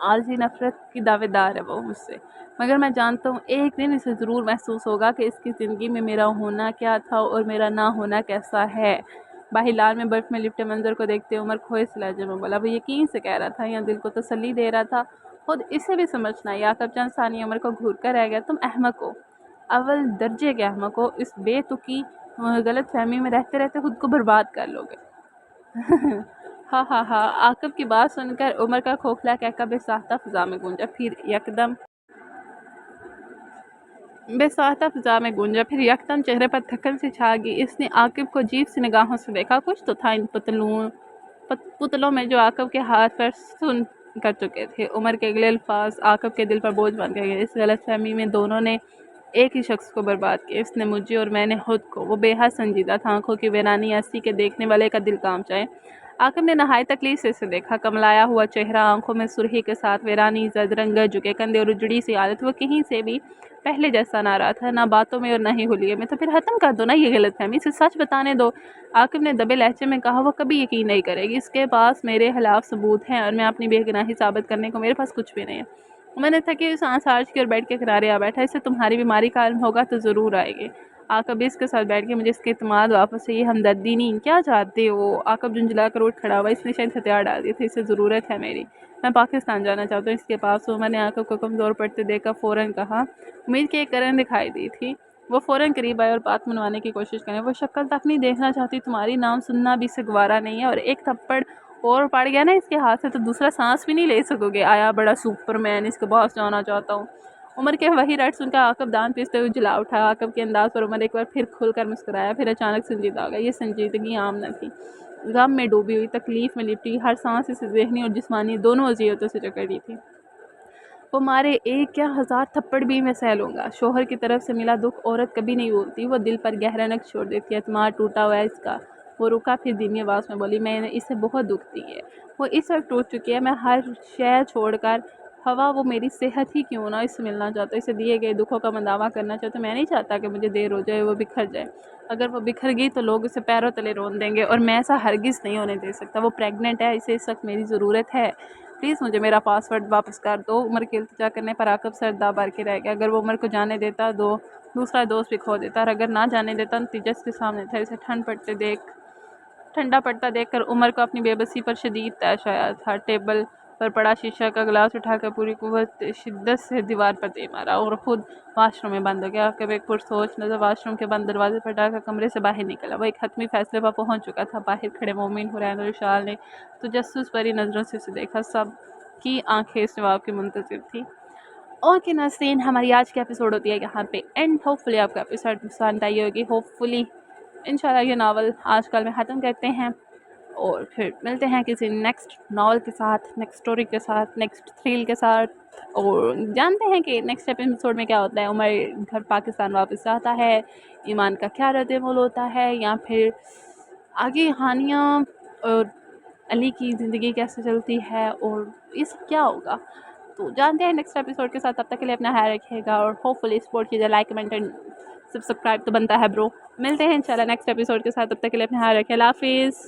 عارضی نفرت کی دعوے دار ہے وہ مجھ سے، مگر میں جانتا ہوں ایک دن اسے ضرور محسوس ہوگا کہ اس کی زندگی میں میرا ہونا کیا تھا اور میرا نہ ہونا کیسا ہے۔ باہر لال میں برف میں لپٹے منظر کو دیکھتے عمر کھوئے سے لہجے میں بولا، وہ یقین سے کہہ رہا تھا یا دل کو تسلی دے رہا تھا، خود اسے بھی سمجھنا۔ عاقب چند ثانیے عمر کو گھور کر رہ گیا۔ تم احمق ہو، اول درجے کے احمق ہو، اس بے تکی غلط فہمی میں رہتے رہتے خود کو برباد کر لو گے۔ ہاں ہاں ہاں عاقب کی بات سن کر عمر کا کھوکھلا کہکا بے ساختہ فضا میں گونجا، پھر یکدم چہرے پر تھکن سے چھا گئی۔ اس نے عاقب کو عجیب سی نگاہوں سے دیکھا، کچھ تو تھا ان پتلوں میں جو عاقب کے ہاتھ پر سن کر چکے تھے۔ عمر کے اگلے الفاظ عاقب کے دل پر بوجھ بن گئے۔ اس غلط فہمی میں دونوں نے ایک ہی شخص کو برباد کیا، اس نے مجھے اور میں نے خود کو۔ وہ بے حد سنجیدہ تھا، آنکھوں کی ویرانی ایسی کہ دیکھنے والے کا دل کانپ جائے۔ عاقب نے نہایت تکلیف سے اسے دیکھا، کملایا ہوا چہرہ، آنکھوں میں سرخی کے ساتھ ویرانی زد رنگت، جھکے کندھے اور اجڑی سی عادت۔ وہ کہیں سے بھی پہلے جیسا نہ رہا تھا، نہ باتوں میں اور نہ ہی حلیے میں۔ تو پھر ختم کر دو نا یہ غلط فہمی، اسے سچ بتانے دو، عاقب نے دبے لہجے میں کہا۔ وہ کبھی یقین نہیں کرے گی، اس کے پاس میرے خلاف ثبوت ہیں اور میں اپنی بے گناہی ثابت کرنے کو میرے پاس کچھ بھی نہیں ہے۔ میں نے تھکی ہوئی سانس ہارچ کی اور بیٹھ کے کنارے آ بیٹھا۔ اسے تمہاری بیماری کا علم ہوگا تو ضرور آئے گی۔ عاقب اس کے ساتھ بیٹھ کے مجھے اس کے اعتماد واپس سے، یہ ہمدردی نہیں، کیا چاہتے ہو؟ عاقب جھنجھلا کر اٹھ کھڑا ہوا، اس نے شاید ہتھیار ڈال دیے تھے، اسے ضرورت ہے میری، میں پاکستان جانا چاہتا ہوں، اس کے پاس ہوں۔ میں نے عاقب کو کمزور پڑتے دیکھ کر فوراً کہا، امید کی ایک کرن دکھائی دی تھی۔ وہ فوراً قریب آئے اور بات منوانے کی کوشش کریں۔ وہ شکل تک نہیں دیکھنا چاہتی، تمہاری نام سننا بھی اسے گوارا نہیں ہے، اور ایک تھپڑ اور پڑ گیا نا اس کے ہاتھ سے تو دوسرا سانس بھی نہیں لے سکو گے۔ آیا بڑا سپرمین، اس کے پاس جانا چاہتا ہوں۔ عمر کے وہی رٹ سن کر عاقب دان پیستے ہوئے جلا اٹھا۔ عاقب کے انداز پر عمر ایک بار پھر کھل کر مسکرایا، پھر اچانک سنجیدہ ہو گیا۔ یہ سنجیدگی عام نہ تھی، غم میں ڈوبی ہوئی، تکلیف میں لپٹی، ہر سانس اسے ذہنی اور جسمانی دونوں اذیتوں سے جکڑ رہی تھی۔ وہ مارے ایک کیا ہزار تھپڑ بھی میں سہ لوں گا۔ شوہر کی طرف سے ملا دکھ عورت کبھی نہیں بولتی، وہ دل پر گہرا نقش چھوڑ دیتی ہے۔ اعتماد ٹوٹا ہوا ہے اس کا۔ وہ رکا، پھر دھیمی آواز میں بولی، میں نے اسے بہت دکھ دی ہے، وہ اس وقت ٹوٹ چکی ہے، میں ہر شے چھوڑ کر، ہوا وہ میری صحت ہی کیوں نہ، اس سے ملنا چاہتا ہوں، اسے دیے گئے دکھوں کا مداوع کرنا چاہتا ہوں۔ میں نہیں چاہتا کہ مجھے دیر ہو جائے، وہ بکھر جائے۔ اگر وہ بکھر گئی تو لوگ اسے پیروں تلے رون دیں گے، اور میں ایسا ہرگز نہیں ہونے دے سکتا۔ وہ پریگننٹ ہے، اسے اس وقت میری ضرورت ہے، پلیز مجھے میرا پاسورڈ واپس کر دو۔ عمر کے التجا کرنے پر عاقب سر دہ بھر کے رہ گیا۔ اگر وہ عمر کو جانے دیتا دوسرا دوست بھی کھو دیتا، اور اگر نہ جانے دیتا نتیجہ اس کے سامنے تھا۔ اسے ٹھنڈا پڑتا دیکھ کر عمر کو اپنی بے بسی پر شدید طیش آیا تھا۔ ٹیبل پر پڑا شیشہ کا گلاس اٹھا کر پوری قوت شدت سے دیوار پر دے مارا اور خود واش روم میں بند ہو گیا۔ عاقب ایک پرسوچ نظر واش روم کے بند دروازے پر ڈال کر کمرے سے باہر نکلا۔ وہ ایک حتمی فیصلے پر پہنچ چکا تھا۔ باہر کھڑے مومن، حرین اور اشال نے تجسس بھری نظروں سے اسے دیکھا، سب کی آنکھیں اس جواب کے منتظر تھی۔ اوکے ناظرین، ہماری آج کی ایپیسوڈ ہوتی ہے یہاں پہ اینڈ۔ ہوپفلی آپ کو ایپیسوڈ پسند آئی ہوگی، ہوپفلی انشاءاللہ یہ ناول آج کل میں ختم کرتے ہیں، اور پھر ملتے ہیں کسی نیکسٹ ناول کے ساتھ، نیکسٹ سٹوری کے ساتھ، نیکسٹ تھریل کے ساتھ، اور جانتے ہیں کہ نیکسٹ ایپیسوڈ میں کیا ہوتا ہے۔ عمر گھر پاکستان واپس آتا ہے، ایمان کا کیا رد عمل ہوتا ہے، یا پھر آگے کہانیاں اور علی کی زندگی کیسے چلتی ہے، اور یہ سب کیا ہوگا، تو جانتے ہیں نیکسٹ ایپیسوڈ کے ساتھ۔ تب تک کے لیے اپنا خیال رکھیے گا، اور ہوپفلی سپورٹ کیجیے، لائک کمنٹ اینڈ سبسکرائب تو بنتا ہے برو۔ ملتے ہیں انشاءاللہ نیکسٹ ایپیسوڈ کے ساتھ، تب تک کے لیے اپنا خیال رکھیے، اللہ حافظ۔